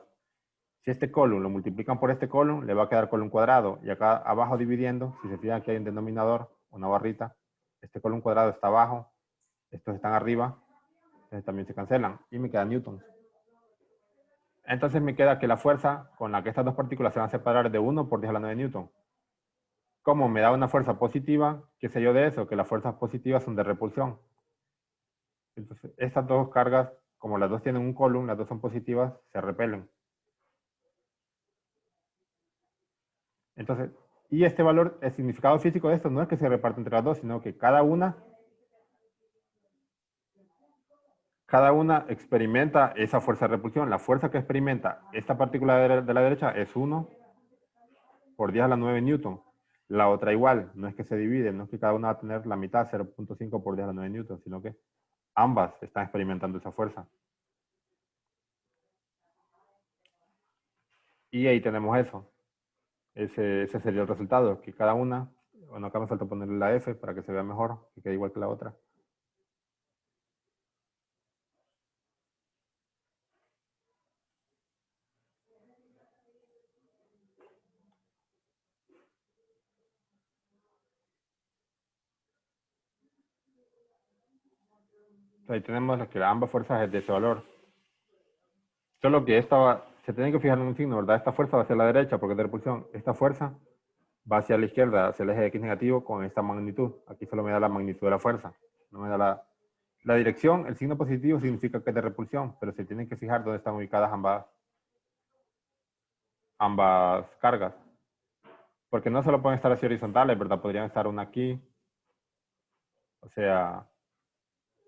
Si este coulomb lo multiplican por este coulomb, le va a quedar coulomb cuadrado. Y acá abajo dividiendo, si se fijan que hay un denominador, una barrita, este coulomb cuadrado está abajo, estos están arriba, entonces también se cancelan. Y me queda newtons. Entonces me queda que la fuerza con la que estas dos partículas se van a separar de 1 por 10 a la 9 newton. Como me da una fuerza positiva, ¿qué sé yo de eso? Que las fuerzas positivas son de repulsión. Entonces, estas dos cargas, como las dos tienen un coulomb, las dos son positivas, se repelen. Entonces, y este valor, el significado físico de esto no es que se reparte entre las dos, sino que cada una experimenta esa fuerza de repulsión. La fuerza que experimenta esta partícula de la derecha es 1 por 10 a la 9 newton. La otra igual, no es que se divide, no es que cada una va a tener la mitad, 0.5 por 10 a la 9 newton, sino que ambas están experimentando esa fuerza. Y ahí tenemos eso. Ese sería el resultado, que cada una, bueno, acá me falta ponerle la F para que se vea mejor, que quede igual que la otra. Ahí tenemos que ambas fuerzas es de ese valor. Solo que se tiene que fijar en un signo, ¿verdad? Esta fuerza va hacia la derecha porque es de repulsión. Esta fuerza va hacia la izquierda, hacia el eje X negativo con esta magnitud. Aquí solo me da la magnitud de la fuerza. No me da la dirección. El signo positivo significa que es de repulsión, pero se tienen que fijar dónde están ubicadas ambas cargas. Porque no solo pueden estar así horizontales, ¿verdad? Podrían estar una aquí. O sea,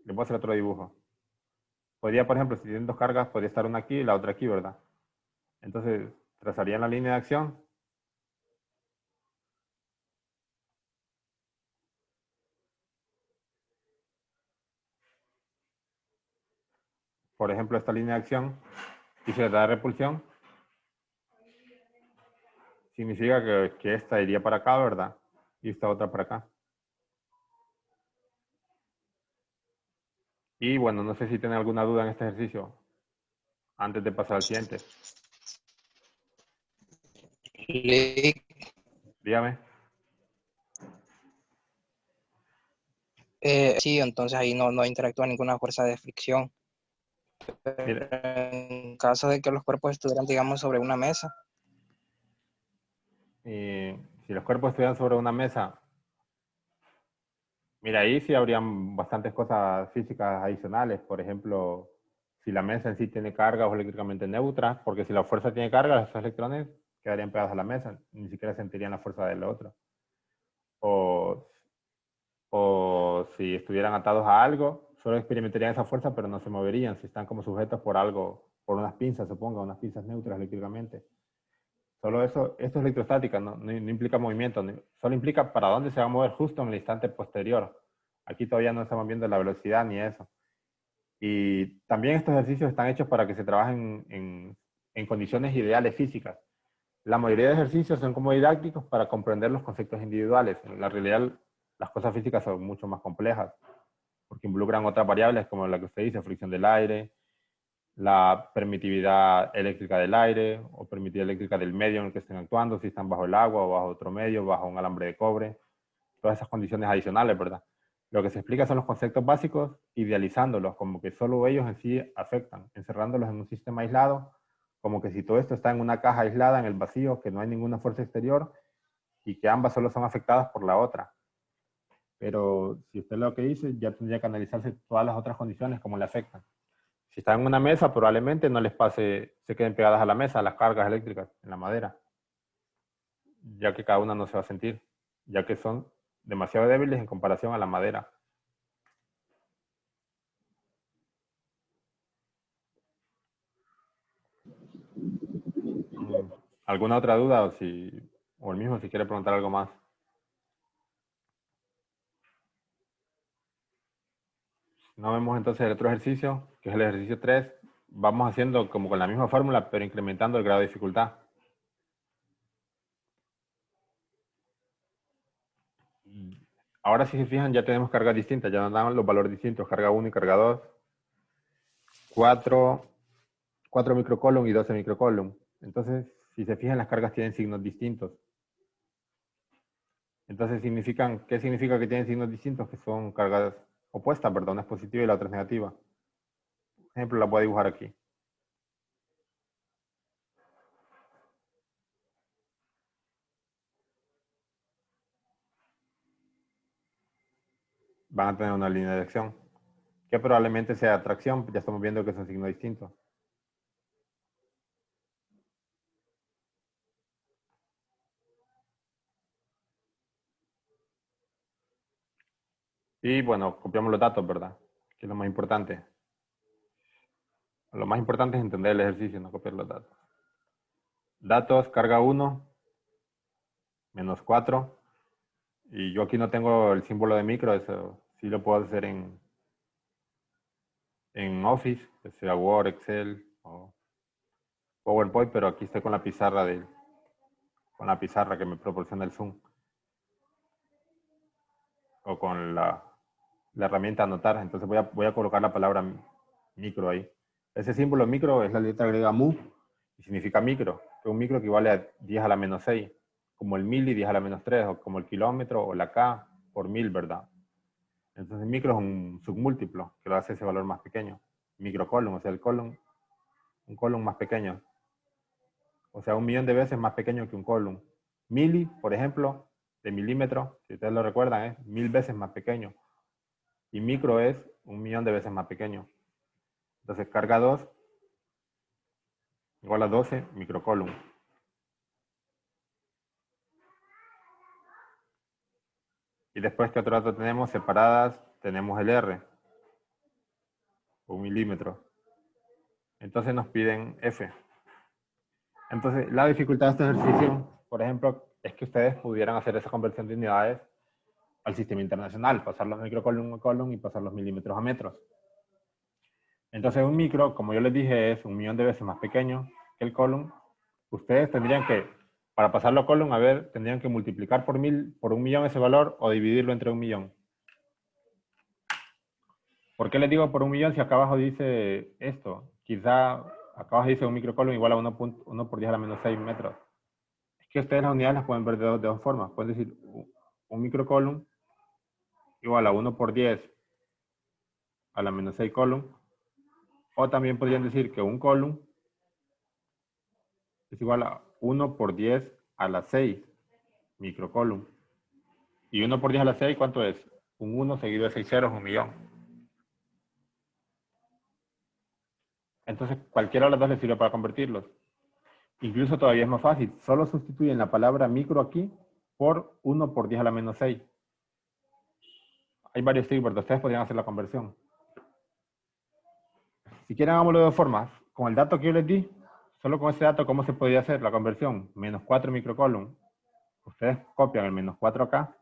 les voy a hacer otro dibujo. Podría, por ejemplo, si tienen dos cargas, podría estar una aquí y la otra aquí, ¿verdad? Entonces, trazarían la línea de acción. Por ejemplo, esta línea de acción, y se le da repulsión, significa que esta iría para acá, ¿verdad? Y esta otra para acá. Y bueno, no sé si tienen alguna duda en este ejercicio antes de pasar al siguiente. Dígame. Sí, entonces ahí no interactúa ninguna fuerza de fricción. Mire, En caso de que los cuerpos estuvieran, digamos, sobre una mesa. si los cuerpos estuvieran sobre una mesa, mira, ahí sí habrían bastantes cosas físicas adicionales. Por ejemplo, si la mesa en sí tiene carga o eléctricamente neutra, porque si la fuerza tiene carga, esos electrones quedarían pegados a la mesa, ni siquiera sentirían la fuerza del otro. O si estuvieran atados a algo, solo experimentarían esa fuerza, pero no se moverían, si están como sujetos por algo, por unas pinzas, suponga, unas pinzas neutras eléctricamente. Solo eso, esto es electrostática, no implica movimiento, solo implica para dónde se va a mover justo en el instante posterior. Aquí todavía no estamos viendo la velocidad ni eso. Y también estos ejercicios están hechos para que se trabajen en condiciones ideales físicas. La mayoría de ejercicios son como didácticos para comprender los conceptos individuales. En la realidad, las cosas físicas son mucho más complejas, porque involucran otras variables como la que usted dice, fricción del aire, la permitividad eléctrica del aire o permitividad eléctrica del medio en el que estén actuando, si están bajo el agua o bajo otro medio, bajo un alambre de cobre, todas esas condiciones adicionales, ¿verdad? Lo que se explica son los conceptos básicos, idealizándolos, como que solo ellos en sí afectan, encerrándolos en un sistema aislado, como que si todo esto está en una caja aislada, en el vacío, que no hay ninguna fuerza exterior y que ambas solo son afectadas por la otra. Pero si usted lo que dice, ya tendría que analizarse todas las otras condiciones, cómo le afectan. Si están en una mesa, probablemente no les pase, se queden pegadas a la mesa, a las cargas eléctricas en la madera, ya que cada una no se va a sentir, ya que son demasiado débiles en comparación a la madera. ¿Alguna otra duda o el mismo si quiere preguntar algo más? No vemos entonces el otro ejercicio, que es el ejercicio 3. Vamos haciendo como con la misma fórmula, pero incrementando el grado de dificultad. Ahora si se fijan ya tenemos cargas distintas, ya nos dan los valores distintos, carga 1 y carga 2. 4 microcoulomb y 12 microcoulomb. Entonces, si se fijan, las cargas tienen signos distintos. Entonces, ¿qué significa que tienen signos distintos? Que son cargas opuestas, ¿verdad? Una es positiva y la otra es negativa. Por ejemplo, la voy a dibujar aquí. Van a tener una línea de acción, que probablemente sea atracción, ya estamos viendo que son signos distintos. Y bueno, copiamos los datos, ¿verdad? Que es lo más importante. Lo más importante es entender el ejercicio, no copiar los datos. Datos, carga 1, menos 4. Y yo aquí no tengo el símbolo de micro, eso sí lo puedo hacer en Office, que sea Word, Excel o PowerPoint, pero aquí estoy con la pizarra que me proporciona el Zoom. O con la herramienta anotar. Entonces voy a colocar la palabra micro ahí. Ese símbolo micro es la letra griega mu y significa micro. Que un micro equivale a 10 a la menos 6, como el mili 10 a la menos 3, o como el kilómetro o la K por 1000, ¿verdad? Entonces micro es un submúltiplo que lo hace ese valor más pequeño. Microcolumn, o sea, un column más pequeño. O sea, 1.000.000 de veces más pequeño que un column. Mili, por ejemplo, de milímetro, si ustedes lo recuerdan, es 1000 veces más pequeño. Y micro es 1.000.000 de veces más pequeño. Entonces carga 2 igual a 12 microcolumn. Y después, ¿qué otro dato tenemos? Separadas, tenemos el R, 1 milímetro. Entonces nos piden F. Entonces, la dificultad de este ejercicio, por ejemplo, es que ustedes pudieran hacer esa conversión de unidades al sistema internacional, pasar los microcolumn a column y pasar los milímetros a metros. Entonces, un micro, como yo les dije, es 1.000.000 de veces más pequeño que el column. Ustedes tendrían que, para pasarlo a column, tendrían que multiplicar por 1.000.000 ese valor o dividirlo entre 1.000.000. ¿Por qué les digo por 1.000.000 si acá abajo dice esto? Quizá acá abajo dice un microcolumn igual a 1 por 10 a la menos 6 metros. Es que ustedes las unidades las pueden ver de dos formas. Pueden decir un microcolumn igual a 1 por 10 a la menos 6 column. O también podrían decir que un column es igual a 1 por 10 a la 6 microcolumn. Y 1 por 10 a la 6, ¿cuánto es? Un 1 seguido de 6 ceros, 1.000.000. Entonces, cualquiera de las dos les sirve para convertirlos. Incluso todavía es más fácil. Solo sustituyen la palabra micro aquí por 1 por 10 a la menos 6. Hay varios tips, ¿verdad? Ustedes podrían hacer la conversión. Si quieren, hagámoslo de dos formas. Con el dato que yo les di, solo con ese dato, ¿cómo se podría hacer la conversión? Menos 4 microcolumn. Ustedes copian el menos 4 acá.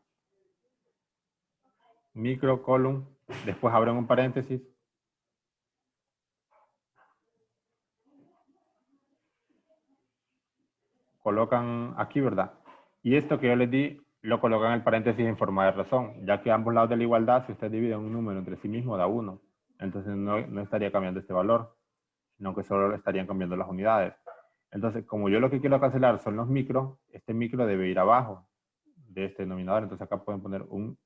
Microcolumn. Después abren un paréntesis. Colocan aquí, ¿verdad? Y esto que yo les di, lo colocan en el paréntesis en forma de razón, ya que a ambos lados de la igualdad, si ustedes dividen un número entre sí mismo, da 1. Entonces no estaría cambiando este valor, sino que solo estarían cambiando las unidades. Entonces, como yo lo que quiero cancelar son los micros, este micro debe ir abajo de este denominador. Entonces acá pueden poner un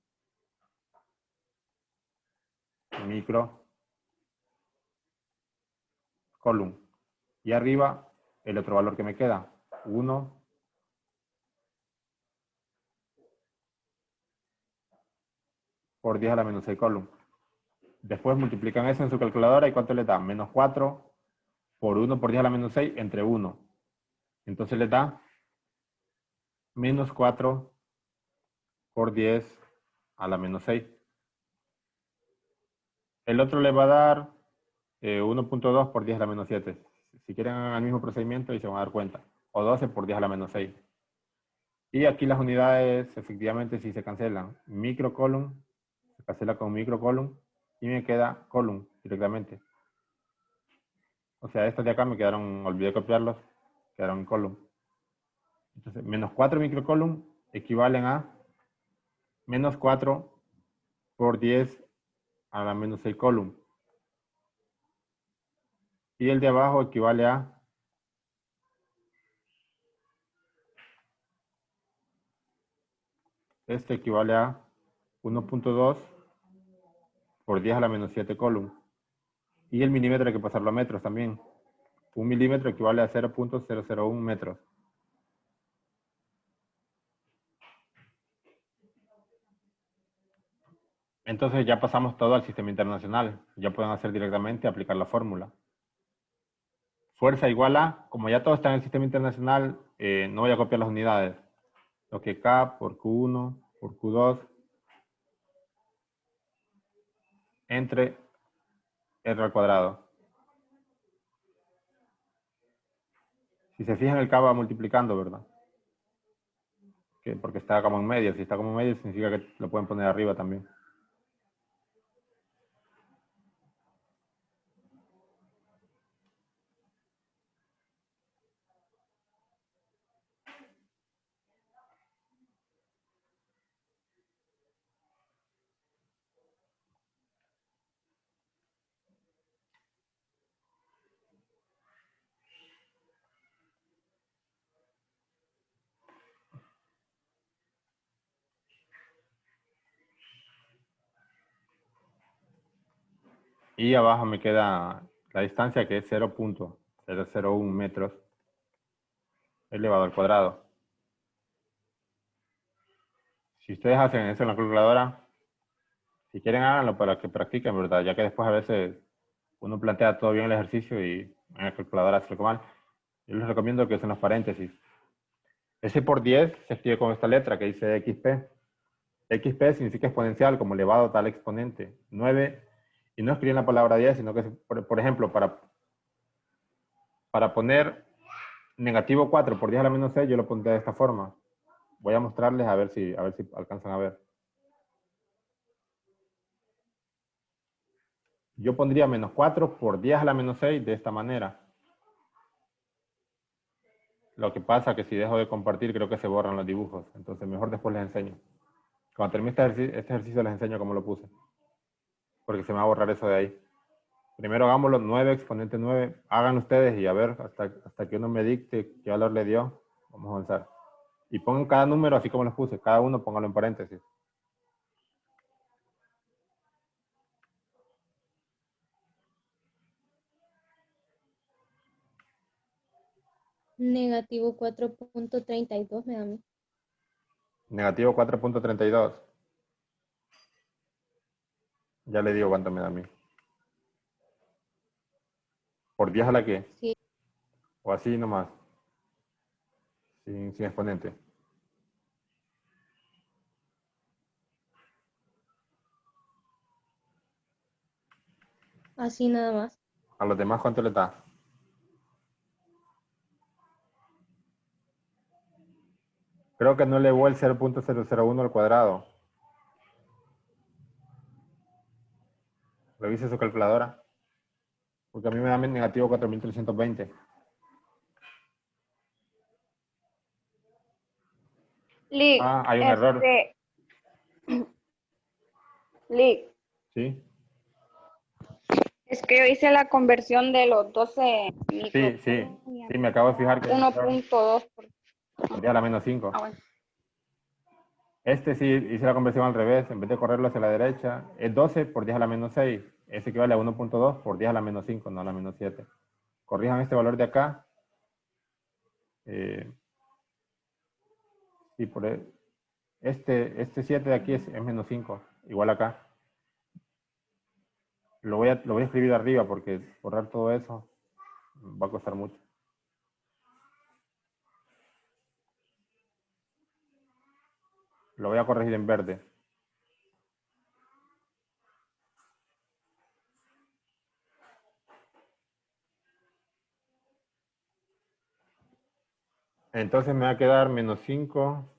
micro column. Y arriba, el otro valor que me queda, 1 por 10 a la menos 6 column. Después multiplican eso en su calculadora y ¿cuánto les da? Menos 4 por 1 por 10 a la menos 6 entre 1. Entonces les da menos 4 por 10 a la menos 6. El otro le va a dar 1.2 por 10 a la menos 7. Si quieren hagan el mismo procedimiento y se van a dar cuenta. O 12 por 10 a la menos 6. Y aquí las unidades efectivamente sí se cancelan. Microcolumn se cancela con microcolumn y me queda column directamente. O sea, estos de acá me quedaron, olvidé copiarlos, quedaron en column. Entonces, menos 4 microcolumn equivalen a menos 4 por 10 a la menos 6 column. Y el de abajo equivale a este equivale a 1.2 por 10 a la menos 7 column. Y el milímetro hay que pasarlo a metros también. Un milímetro equivale a 0.001 metros. Entonces ya pasamos todo al sistema internacional. Ya pueden hacer directamente aplicar la fórmula. Fuerza igual a, como ya todo está en el sistema internacional, no voy a copiar las unidades. Lo que K por Q1 por Q2 entre R al cuadrado. Si se fijan, el K va multiplicando, ¿verdad? porque está como en medio. Si está como en medio, significa que lo pueden poner arriba también. Y abajo me queda la distancia, que es 0.001 metros elevado al cuadrado. Si ustedes hacen eso en la calculadora, si quieren háganlo para que practiquen, ¿verdad? Ya que después a veces uno plantea todo bien el ejercicio y en la calculadora hace algo mal. Yo les recomiendo que usen los paréntesis. S por 10 se escribe con esta letra que dice XP. XP significa exponencial, como elevado tal exponente. 9, y no escriben la palabra 10, sino que, por ejemplo, para poner negativo 4 por 10 a la menos 6, yo lo pondría de esta forma. Voy a mostrarles a ver si alcanzan a ver. Yo pondría menos 4 por 10 a la menos 6 de esta manera. Lo que pasa es que si dejo de compartir, creo que se borran los dibujos. Entonces, mejor después les enseño. Cuando termine este ejercicio, les enseño cómo lo puse. Porque se me va a borrar eso de ahí. Primero hagámoslo, 9 exponente 9. Hagan ustedes y a ver hasta que uno me dicte qué valor le dio. Vamos a avanzar. Y pongan cada número así como los puse. Cada uno póngalo en paréntesis. Negativo 4.32 me da a mí. Negativo 4.32. Ya le digo cuánto me da a mí. ¿Por 10 a la qué? Sí. O así nomás. Sin exponente. Así nada más. ¿A los demás cuánto les da? Creo que no elevó el 0.001 al cuadrado. Revise su calculadora. Porque a mí me da negativo 4.320. Lick, Ah, hay un error. Lick, ¿Sí? es que yo hice la conversión de los 12 Sí, me acabo de fijar que 1.2 por 10 a la menos 5. Ah, bueno. Este sí hice la conversión al revés, en vez de correrlo hacia la derecha, es 12 por 10 a la menos 6. Ese equivale a 1.2 por 10 a la menos 5, no a la menos 7. Corrijan este valor de acá. Sí, este 7 de aquí es menos 5, igual acá. Lo voy a escribir arriba porque borrar todo eso va a costar mucho. Lo voy a corregir en verde. Entonces me va a quedar menos 5.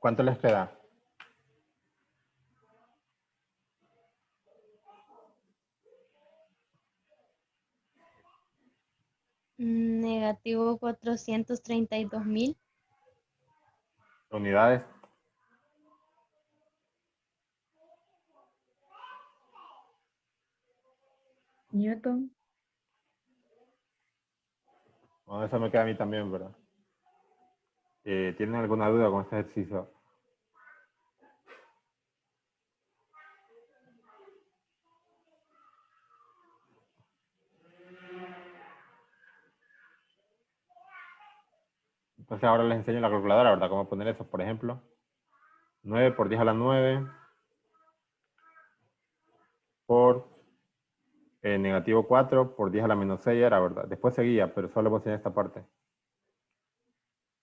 ¿Cuánto les queda? Negativo 432.000. Unidades. Newton. Bueno, eso me queda a mí también, ¿verdad? ¿Tienen alguna duda con este ejercicio? Entonces ahora les enseño la calculadora, ¿verdad? Cómo poner eso, por ejemplo. 9 por 10 a la 9 por negativo 4 por 10 a la menos 6 era, ¿verdad? Después seguía, pero solo voy a enseñar esta parte.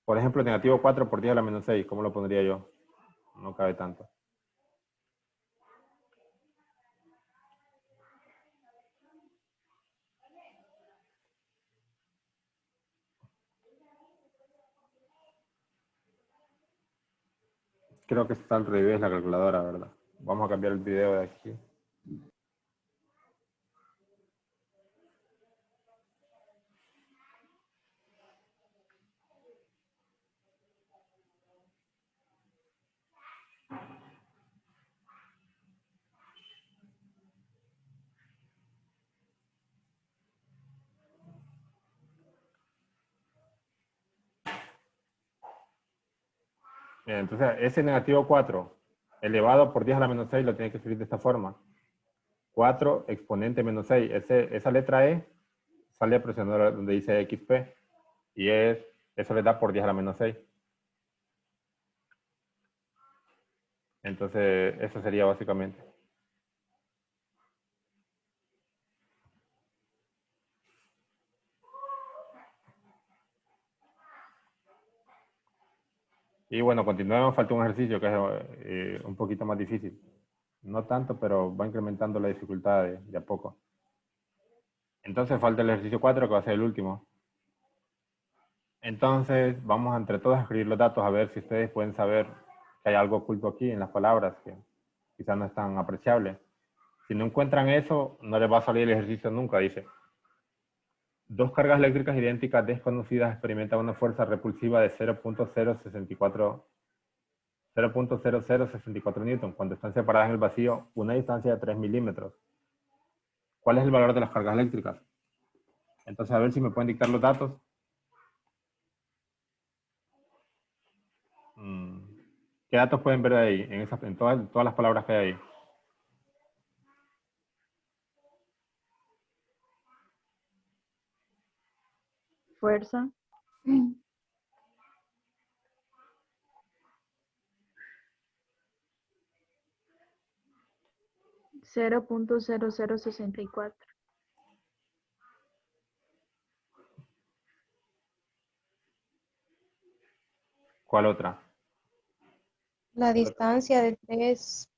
Por ejemplo, negativo 4 por 10 a la menos 6, ¿cómo lo pondría yo? No cabe tanto. Creo que está al revés la calculadora, ¿verdad? Vamos a cambiar el video de aquí. Bien, entonces, ese negativo 4 elevado por 10 a la menos 6 lo tiene que escribir de esta forma. 4 exponente menos 6. Esa letra E sale presionando donde dice XP. Y eso le da por 10 a la menos 6. Entonces, eso sería básicamente. Y bueno, continuemos. Falta un ejercicio que es un poquito más difícil. No tanto, pero va incrementando la dificultad de a poco. Entonces falta el ejercicio 4, que va a ser el último. Entonces vamos entre todos a escribir los datos a ver si ustedes pueden saber que hay algo oculto aquí en las palabras que quizás no es tan apreciable. Si no encuentran eso, no les va a salir el ejercicio nunca, dice. Dos cargas eléctricas idénticas desconocidas experimentan una fuerza repulsiva de 0.0064 newton cuando están separadas en el vacío una distancia de 3 milímetros. ¿Cuál es el valor de las cargas eléctricas? Entonces, a ver si me pueden dictar los datos. ¿Qué datos pueden ver ahí, en todas las palabras que hay ahí? Fuerza. 0.0064. ¿Cuál otra? La distancia de 3.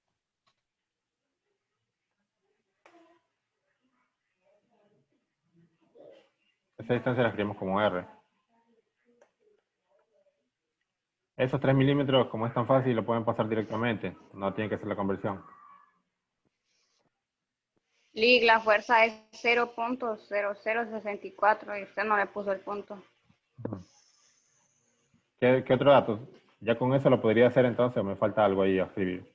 Esa distancia la escribimos como R. Esos 3 milímetros, como es tan fácil, lo pueden pasar directamente. No tienen que hacer la conversión. Lig, la fuerza es 0.0064 y usted no le puso el punto. ¿Qué otro dato? Ya con eso lo podría hacer entonces, o me falta algo ahí a escribir.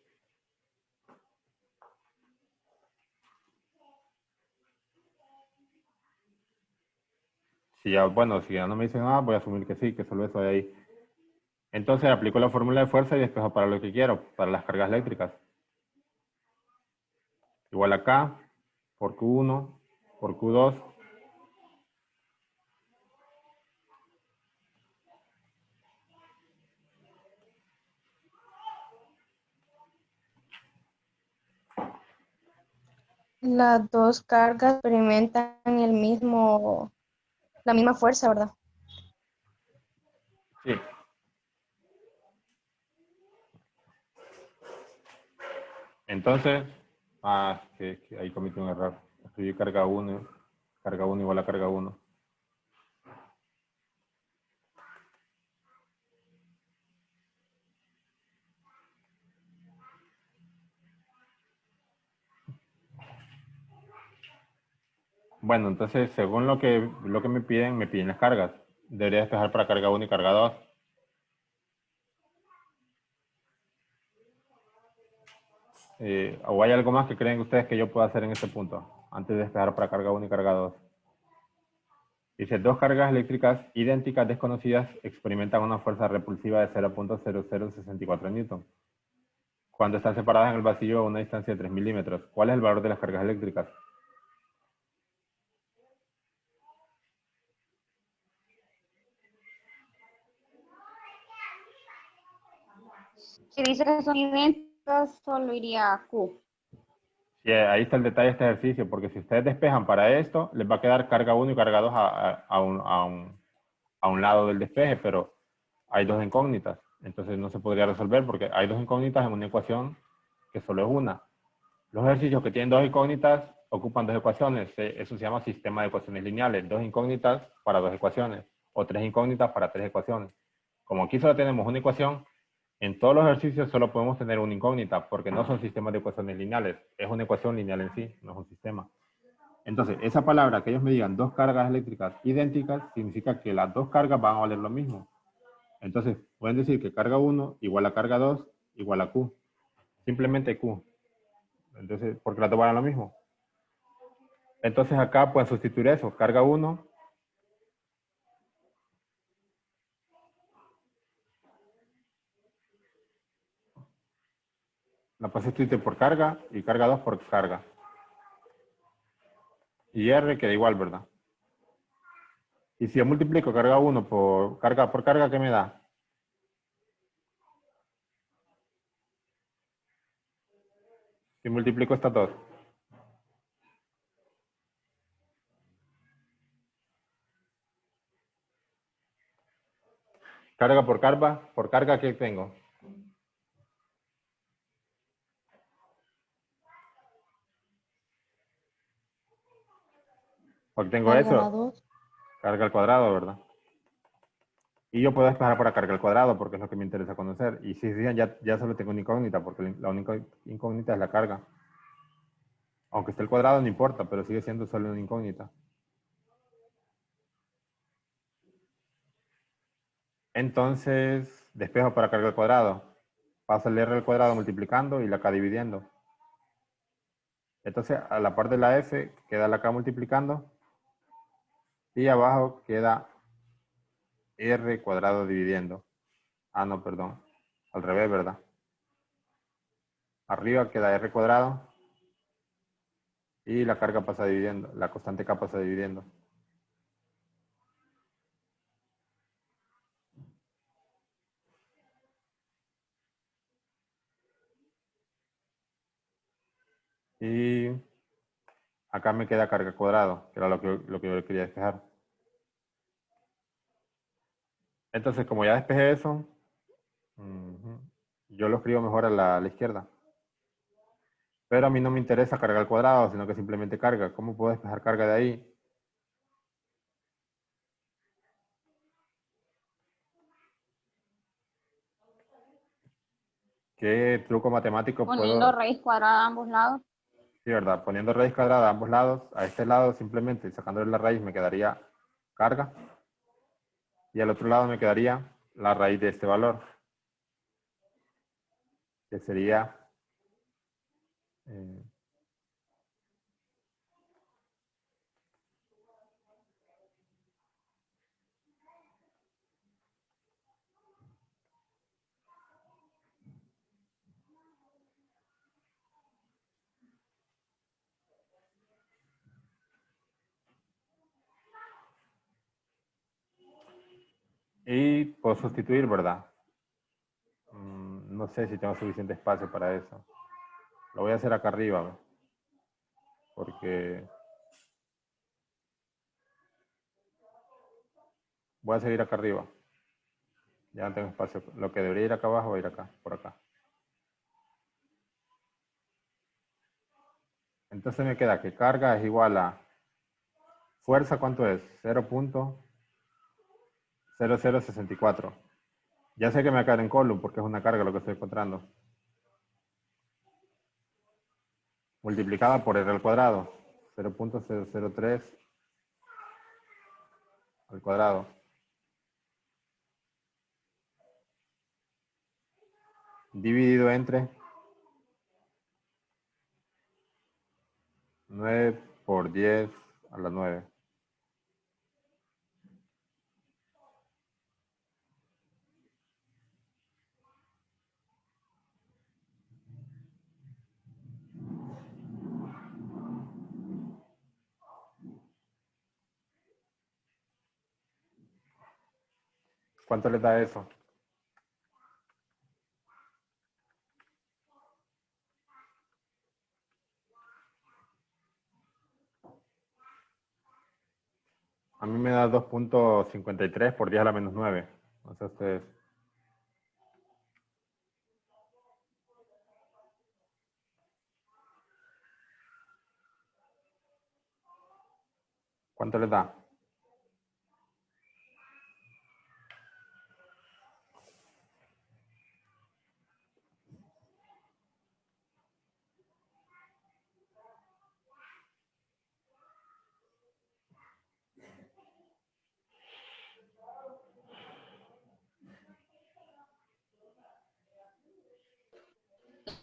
Si ya, bueno, si ya no me dicen nada, voy a asumir que sí, que solo eso de ahí. Entonces aplico la fórmula de fuerza y despejo para lo que quiero, para las cargas eléctricas. Igual acá, por Q1, por Q2. Las dos cargas experimentan la misma fuerza, ¿verdad? Sí. Entonces, que ahí cometí un error. Escribí carga 1 igual a carga 1. Bueno, entonces, según lo que me piden las cargas. Debería despejar para carga 1 y carga 2. ¿O hay algo más que creen ustedes que yo pueda hacer en este punto? Antes de despejar para carga 1 y carga 2. Dice, dos cargas eléctricas idénticas desconocidas experimentan una fuerza repulsiva de 0.0064 newton cuando están separadas en el vacío a una distancia de 3 milímetros. ¿Cuál es el valor de las cargas eléctricas? Si dice que son idénticos, solo iría a Q. Sí, ahí está el detalle de este ejercicio, porque si ustedes despejan para esto, les va a quedar carga 1 y carga 2 a un lado del despeje, pero hay dos incógnitas. Entonces no se podría resolver porque hay dos incógnitas en una ecuación que solo es una. Los ejercicios que tienen dos incógnitas ocupan dos ecuaciones. Eso se llama sistema de ecuaciones lineales. Dos incógnitas para dos ecuaciones. O tres incógnitas para tres ecuaciones. Como aquí solo tenemos una ecuación, en todos los ejercicios solo podemos tener una incógnita porque no son sistemas de ecuaciones lineales. Es una ecuación lineal en sí, no es un sistema. Entonces, esa palabra que ellos me digan dos cargas eléctricas idénticas significa que las dos cargas van a valer lo mismo. Entonces, pueden decir que carga 1 igual a carga 2 igual a Q. Simplemente Q. Entonces, porque las dos valen lo mismo. Entonces, acá pueden sustituir eso. Carga 1 la puedo sustituir por carga y carga 2 por carga. Y R queda igual, ¿verdad? Y si yo multiplico carga 1 por carga, ¿qué me da? Si multiplico estas dos. Carga, ¿qué tengo? Porque tengo Carga la eso, 2. carga al cuadrado, ¿verdad? Y yo puedo despejar para carga al cuadrado porque es lo que me interesa conocer. Y si decían, ya solo tengo una incógnita porque la única incógnita es la carga. Aunque esté el cuadrado no importa, pero sigue siendo solo una incógnita. Entonces, despejo para carga al cuadrado. Paso el R al cuadrado multiplicando y la K dividiendo. Entonces, a la parte de la F queda la K multiplicando. Y abajo queda R cuadrado dividiendo. Ah, no, perdón. Al revés, ¿verdad? Arriba queda R cuadrado. Y la carga pasa dividiendo. La constante K pasa dividiendo. Y acá me queda carga al cuadrado, que era lo que yo quería despejar. Entonces, como ya despejé eso, yo lo escribo mejor a la izquierda. Pero a mí no me interesa carga al cuadrado, sino que simplemente carga. ¿Cómo puedo despejar carga de ahí? ¿Qué truco matemático Poniendo puedo? raíz cuadrada a ambos lados. Sí, ¿verdad? Poniendo raíz cuadrada a ambos lados. A este lado simplemente sacándole la raíz me quedaría carga. Y al otro lado me quedaría la raíz de este valor. Que sería... y puedo sustituir, ¿verdad? No sé si tengo suficiente espacio para eso. Lo voy a hacer acá arriba, ¿ve? Porque voy a seguir acá arriba. Ya no tengo espacio. Lo que debería ir acá abajo va a ir acá, por acá. Entonces me queda que carga es igual a fuerza, ¿cuánto es? 0.0064. Ya sé que me va a caer en column porque es una carga lo que estoy encontrando. Multiplicada por R al cuadrado. 0.003 al cuadrado. Dividido entre 9 por 10 a la 9. ¿Cuánto les da eso? A mí me da 2.53 por 10 a la menos 9. No sé ustedes. ¿Cuánto les da?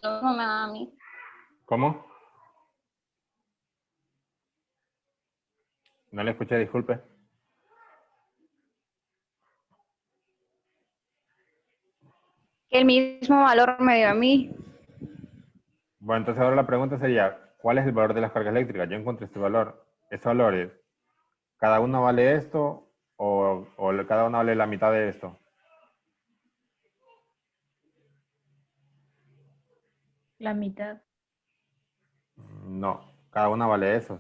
No me da a mí. ¿Cómo? No le escuché, disculpe. El mismo valor me dio a mí. Bueno, entonces ahora la pregunta sería, ¿cuál es el valor de las cargas eléctricas? Yo encontré este valor. Ese valor es, ¿cada uno vale esto o cada uno vale la mitad de esto? La mitad. No, cada una vale eso.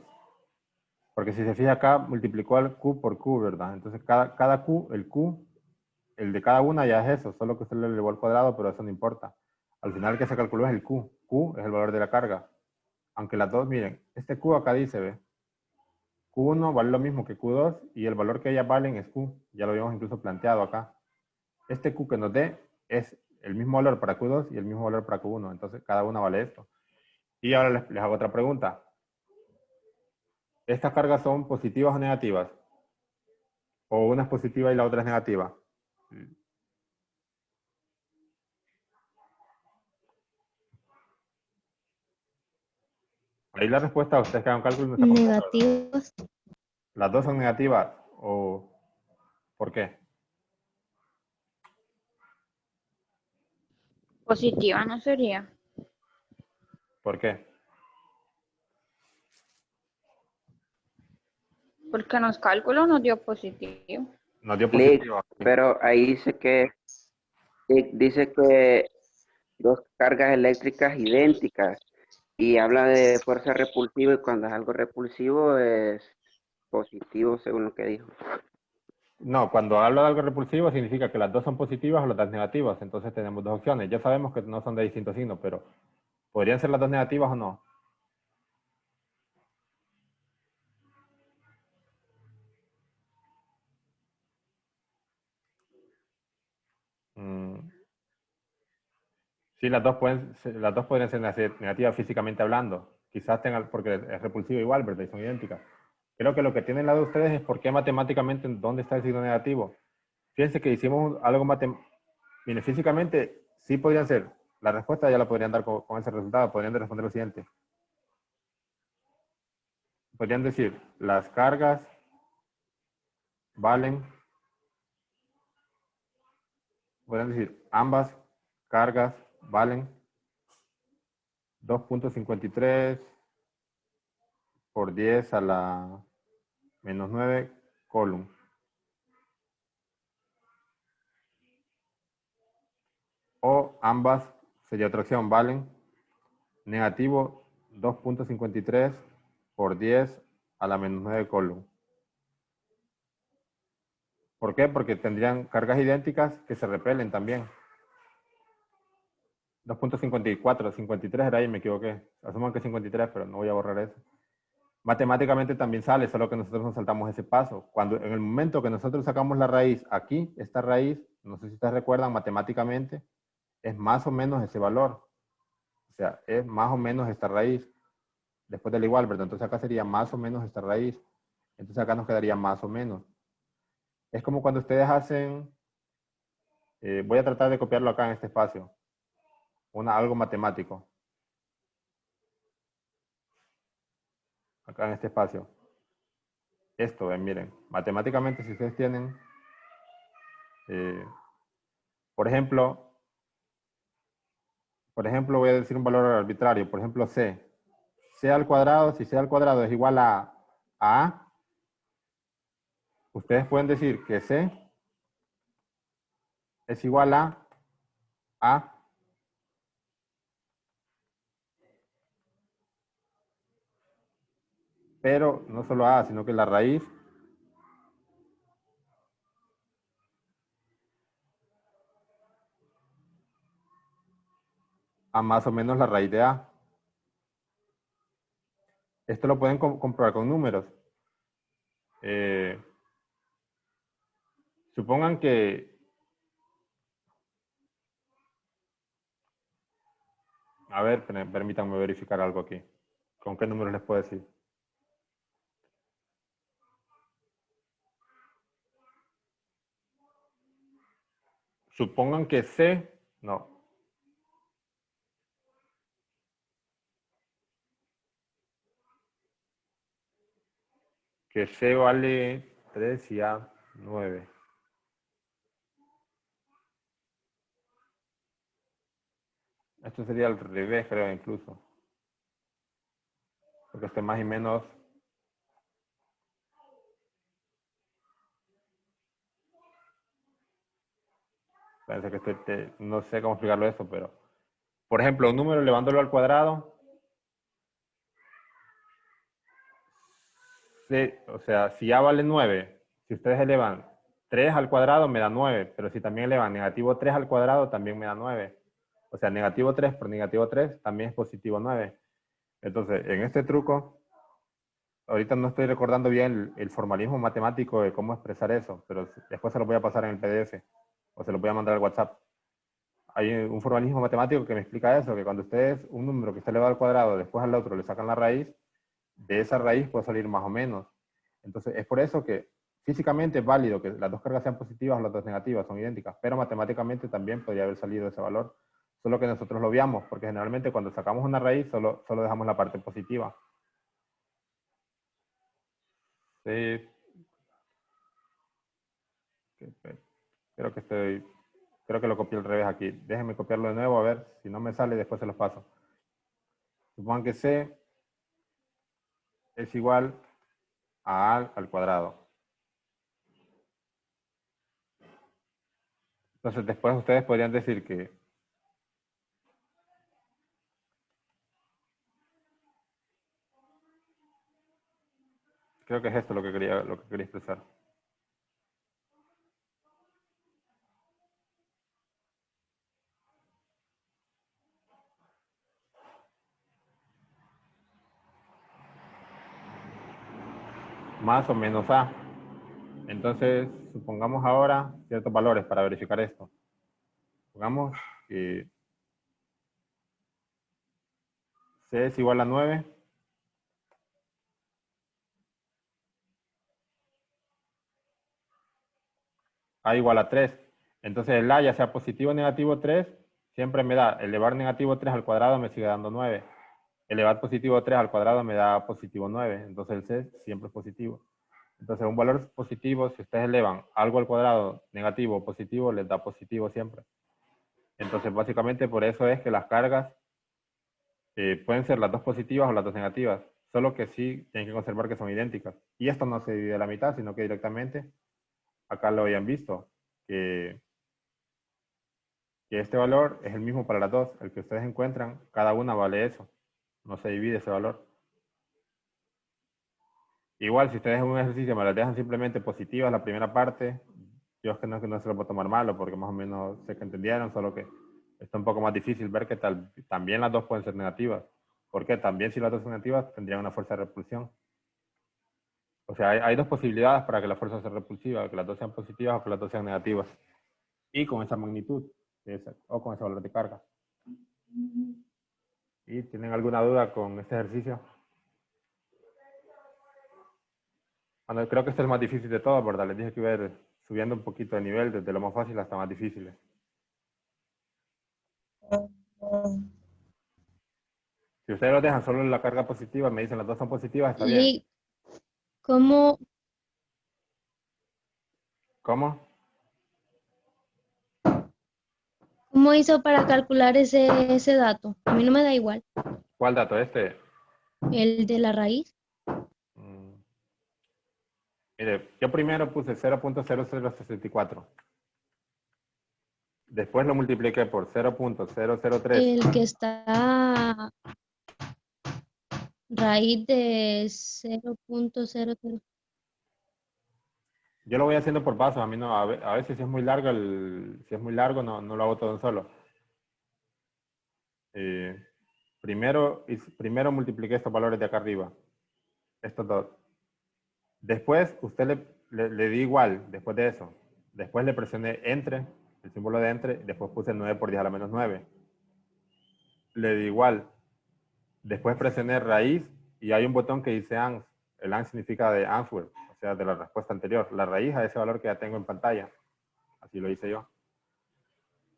Porque si se fija acá, multiplicó al Q por Q, ¿verdad? Entonces cada Q, el de cada una ya es eso, solo que usted le elevó al cuadrado, pero eso no importa. Al final el que se calculó es el Q. Q es el valor de la carga. Aunque las dos, miren, este Q acá dice, ¿ve? Q1 vale lo mismo que Q2 y el valor que ellas valen es Q. Ya lo habíamos incluso planteado acá. Este Q que nos dé es el mismo valor para Q2 y el mismo valor para Q1. Entonces cada una vale esto. Y ahora les hago otra pregunta. ¿Estas cargas son positivas o negativas? ¿O una es positiva y la otra es negativa? Ahí la respuesta, ustedes que hagan cálculo no está completa, ¿verdad? Negativos. ¿Las dos son negativas o por qué? Positiva no sería. ¿Por qué? Porque en los cálculos nos dio positivo. Nos dio Clic, positivo. pero ahí dice que dos cargas eléctricas idénticas y habla de fuerza repulsiva y cuando es algo repulsivo es positivo según lo que dijo. No, cuando hablo de algo repulsivo significa que las dos son positivas o las dos negativas. Entonces tenemos dos opciones. Ya sabemos que no son de distinto signo, pero ¿podrían ser las dos negativas o no? Mm, sí, las dos podrían ser negativas físicamente hablando. Quizás tengan, porque es repulsivo igual, ¿verdad? Y son idénticas. Creo que lo que tienen la de ustedes es por qué matemáticamente dónde está el signo negativo. Fíjense que hicimos algo matemático. Mire, físicamente sí podrían ser. La respuesta ya la podrían dar con ese resultado. Podrían responder lo siguiente. Podrían decir, las cargas valen, podrían decir, ambas cargas valen 2.53 por 10 a la menos 9 coulomb. O ambas, sería otra opción, valen negativo 2.53 por 10 a la menos 9 coulomb. ¿Por qué? Porque tendrían cargas idénticas que se repelen también. 2.54, 53 era ahí, me equivoqué. Asumo que 53, pero no voy a borrar eso. Matemáticamente también sale, solo que nosotros nos saltamos ese paso. Cuando en el momento que nosotros sacamos la raíz aquí, esta raíz, no sé si ustedes recuerdan, matemáticamente es más o menos ese valor. O sea, es más o menos esta raíz. Después del igual, ¿verdad? Entonces acá sería más o menos esta raíz. Entonces acá nos quedaría más o menos. Es como cuando ustedes hacen, voy a tratar de copiarlo acá en este espacio, algo matemático. Acá en este espacio. Esto, miren, matemáticamente si ustedes tienen, por ejemplo, voy a decir un valor arbitrario, por ejemplo, C. C al cuadrado, si C al cuadrado es igual a A, ustedes pueden decir que C es igual A, pero no solo A, sino que la raíz a más o menos la raíz de A. Esto lo pueden comprobar con números. Supongan que... A ver, permítanme verificar algo aquí. ¿Con qué números les puedo decir? Supongan que C... No. Que C vale 3 y A 9. Esto sería al revés, creo, incluso. Porque este más y menos... Parece que no sé cómo explicarlo eso, pero... Por ejemplo, un número elevándolo al cuadrado... O sea, si A vale 9, si ustedes elevan 3 al cuadrado me da 9, pero si también elevan negativo 3 al cuadrado también me da 9. O sea, negativo 3 por negativo 3 también es positivo 9. Entonces, en este truco, ahorita no estoy recordando bien el formalismo matemático de cómo expresar eso, pero después se lo voy a pasar en el PDF o se lo voy a mandar al WhatsApp. Hay un formalismo matemático que me explica eso, que cuando ustedes un número que está elevado al cuadrado, después al otro le sacan la raíz, de esa raíz puede salir más o menos. Entonces, es por eso que físicamente es válido que las dos cargas sean positivas o las dos negativas, son idénticas, pero matemáticamente también podría haber salido ese valor, solo que nosotros lo obviamos, porque generalmente cuando sacamos una raíz solo dejamos la parte positiva. Sí. Creo que lo copié al revés aquí. Déjenme copiarlo de nuevo, a ver, si no me sale, después se los paso. Supongan que C es igual a A al cuadrado. Entonces, después ustedes podrían decir que creo que es esto lo que quería expresar. Más o menos A. Entonces, supongamos ahora ciertos valores para verificar esto. Supongamos que C es igual a 9. A igual a 3. Entonces el A, ya sea positivo o negativo 3, siempre me da, elevar negativo 3 al cuadrado me sigue dando 9. Elevar positivo 3 al cuadrado me da positivo 9. Entonces el C siempre es positivo. Entonces un valor positivo, si ustedes elevan algo al cuadrado, negativo o positivo, les da positivo siempre. Entonces básicamente por eso es que las cargas pueden ser las dos positivas o las dos negativas. Solo que sí tienen que conservar que son idénticas. Y esto no se divide a la mitad, sino que directamente acá lo habían visto, que este valor es el mismo para las dos. El que ustedes encuentran, cada una vale eso. No se divide ese valor. Igual, si ustedes en un ejercicio me las dejan simplemente positivas la primera parte, yo es que no se lo puedo tomar malo, porque más o menos sé que entendieron, solo que está un poco más difícil ver que también las dos pueden ser negativas. Porque también si las dos son negativas, tendrían una fuerza de repulsión. O sea, hay dos posibilidades para que la fuerza sea repulsiva, que las dos sean positivas o que las dos sean negativas. Y con esa magnitud, o con ese valor de carga. ¿Y tienen alguna duda con este ejercicio? Bueno, creo que este es el más difícil de todos, ¿verdad? Les dije que iba a ir subiendo un poquito de nivel, desde lo más fácil hasta más difíciles. Si ustedes lo dejan solo en la carga positiva, me dicen las dos son positivas, está bien. ¿Y cómo ¿Cómo? hizo para calcular ese dato? A mí no me da igual. ¿Cuál dato? Este. El de la raíz. Mire, yo primero puse 0.0064. Después lo multipliqué por 0.003. El que está raíz de 0.00. Yo lo voy haciendo por pasos, a mí no, a veces si es muy largo, no lo hago todo en solo. Primero multipliqué estos valores de acá arriba, estos dos. Después, usted le di igual, después de eso. Después le presioné entre, el símbolo de entre, después puse 9 por 10 a la menos 9. Le di igual. Después presioné raíz y hay un botón que dice ANS. El ANS significa de answer, o sea, de la respuesta anterior. La raíz a ese valor que ya tengo en pantalla. Así lo hice yo.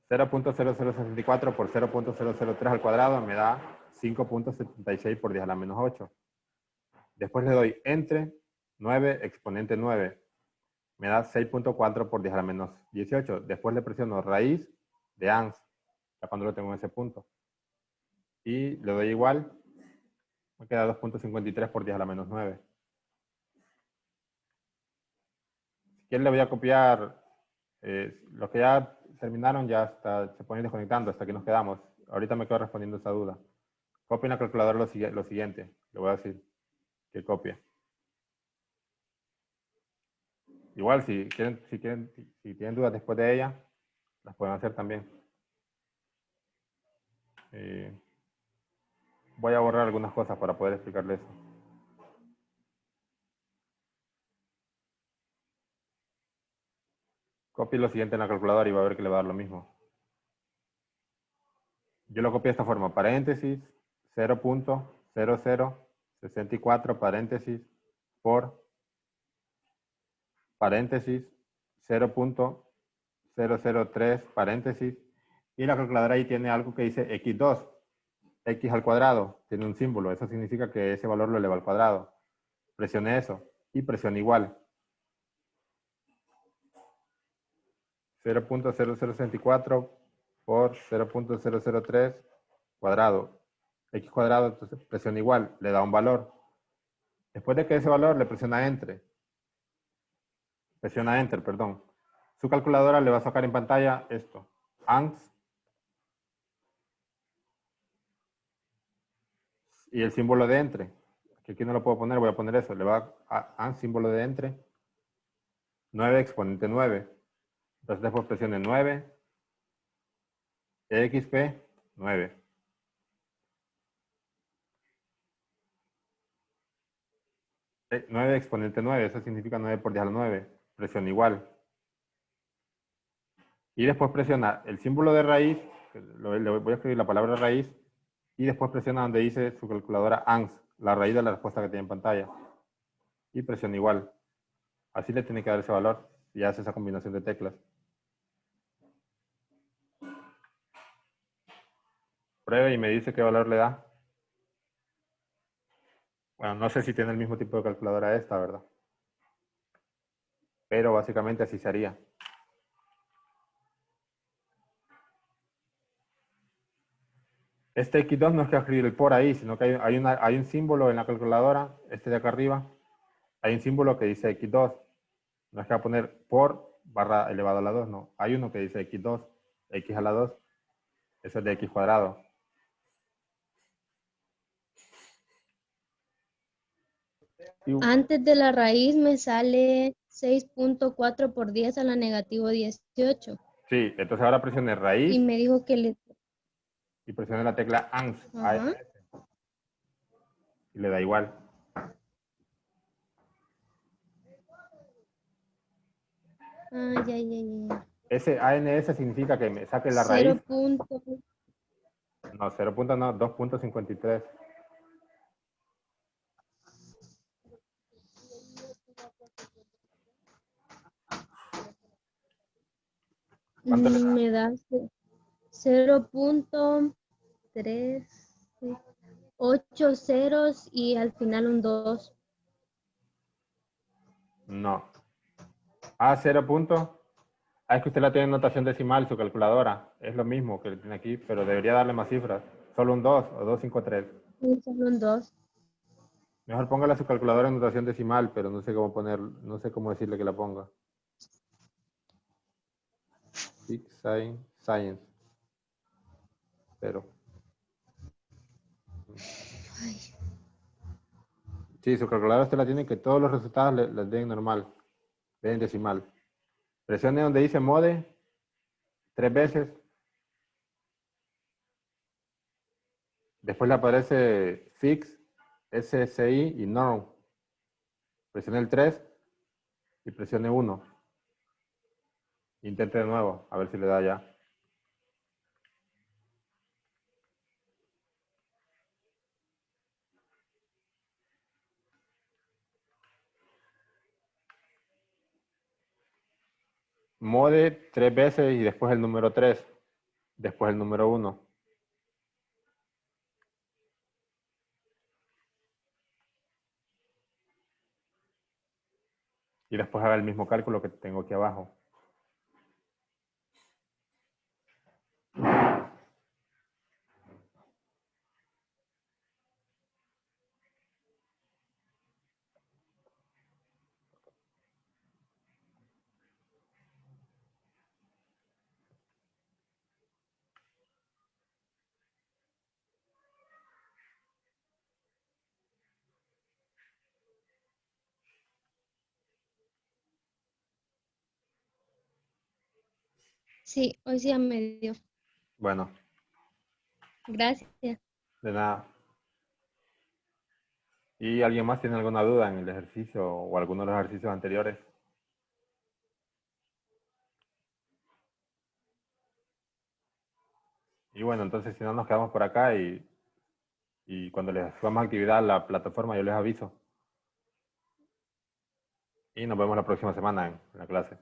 0.0064 por 0.003 al cuadrado me da 5.76 por 10 a la menos 8. Después le doy entre 9 exponente 9. Me da 6.4 por 10 a la menos 18. Después le presiono raíz de ANS, ya cuando lo tengo en ese punto. Y le doy igual, me queda 2.53 por 10 a la menos 9. Si quieren le voy a copiar, los que ya terminaron ya se ponen desconectando hasta que nos quedamos. Ahorita me quedo respondiendo esa duda. Copien la calculadora lo siguiente, le voy a decir que copie. Igual, si tienen dudas después de ella, las pueden hacer también. Voy a borrar algunas cosas para poder explicarles eso. Copie lo siguiente en la calculadora y va a ver que le va a dar lo mismo. Yo lo copié de esta forma. Paréntesis, 0.0064 paréntesis por paréntesis 0.003 paréntesis. Y la calculadora ahí tiene algo que dice x2. X al cuadrado. Tiene un símbolo. Eso significa que ese valor lo eleva al cuadrado. Presione eso. Y presione igual. 0.0064 por 0.003 cuadrado. X cuadrado, entonces presiona igual, le da un valor. Después de que ese valor le presiona Enter. Presiona Enter, perdón. Su calculadora le va a sacar en pantalla esto. ANS. Y el símbolo de entre. Que aquí no lo puedo poner, voy a poner eso. Le va a ANS, símbolo de entre. 9 exponente 9. Entonces después presione 9. XP 9. Eh, 9 exponente 9, eso significa 9 por 10 a la 9. Presiona igual. Y después presiona el símbolo de raíz, le voy a escribir la palabra raíz, y después presiona donde dice su calculadora ANS, la raíz de la respuesta que tiene en pantalla. Y presiona igual. Así le tiene que dar ese valor y hace esa combinación de teclas. Pruebe y me dice qué valor le da. Bueno, no sé si tiene el mismo tipo de calculadora esta, ¿verdad? Pero básicamente así se haría. Este X2 no es que escribir el por ahí, sino que hay un símbolo en la calculadora, este de acá arriba, hay un símbolo que dice X2. No es que va a poner por barra elevado a la 2, no. Hay uno que dice X2, X a la 2. Eso es de X cuadrado. Antes de la raíz me sale 6.4 por 10 a la negativo 18. Sí, entonces ahora presione raíz Y me dijo que le... y presione la tecla ANS. Ajá. Y le da igual. Ay, ay, ay, ay. Ese ANS significa que me saque la raíz. 0. No, 0. No, 2.53. ¿Cuánto le da? Me da 0.3, 8 ceros y al final un 2. No. Ah, 0 punto. Ah, es que usted la tiene en notación decimal, su calculadora. Es lo mismo que tiene aquí, pero debería darle más cifras. Solo un 2 o 253. Solo un 2. Mejor póngala su calculadora en notación decimal, pero no sé cómo poner, no sé cómo decirle que la ponga. Science. 0. Sí, su calculadora usted la tiene que todos los resultados les den normal. Den decimal. Presione donde dice mode 3 veces. Después le aparece fix, SSI y norm. Presione el 3 y presione 1. Intente de nuevo, a ver si le da ya. Mode 3 veces y después el número 3. Después el número 1. Y después haga el mismo cálculo que tengo aquí abajo. Sí, hoy sí ya me dio. Bueno, Gracias. de nada. ¿Y alguien más tiene alguna duda en el ejercicio o alguno de los ejercicios anteriores? Y bueno, entonces si no nos quedamos por acá y cuando les subamos actividad a la plataforma yo les aviso. Y nos vemos la próxima semana en la clase.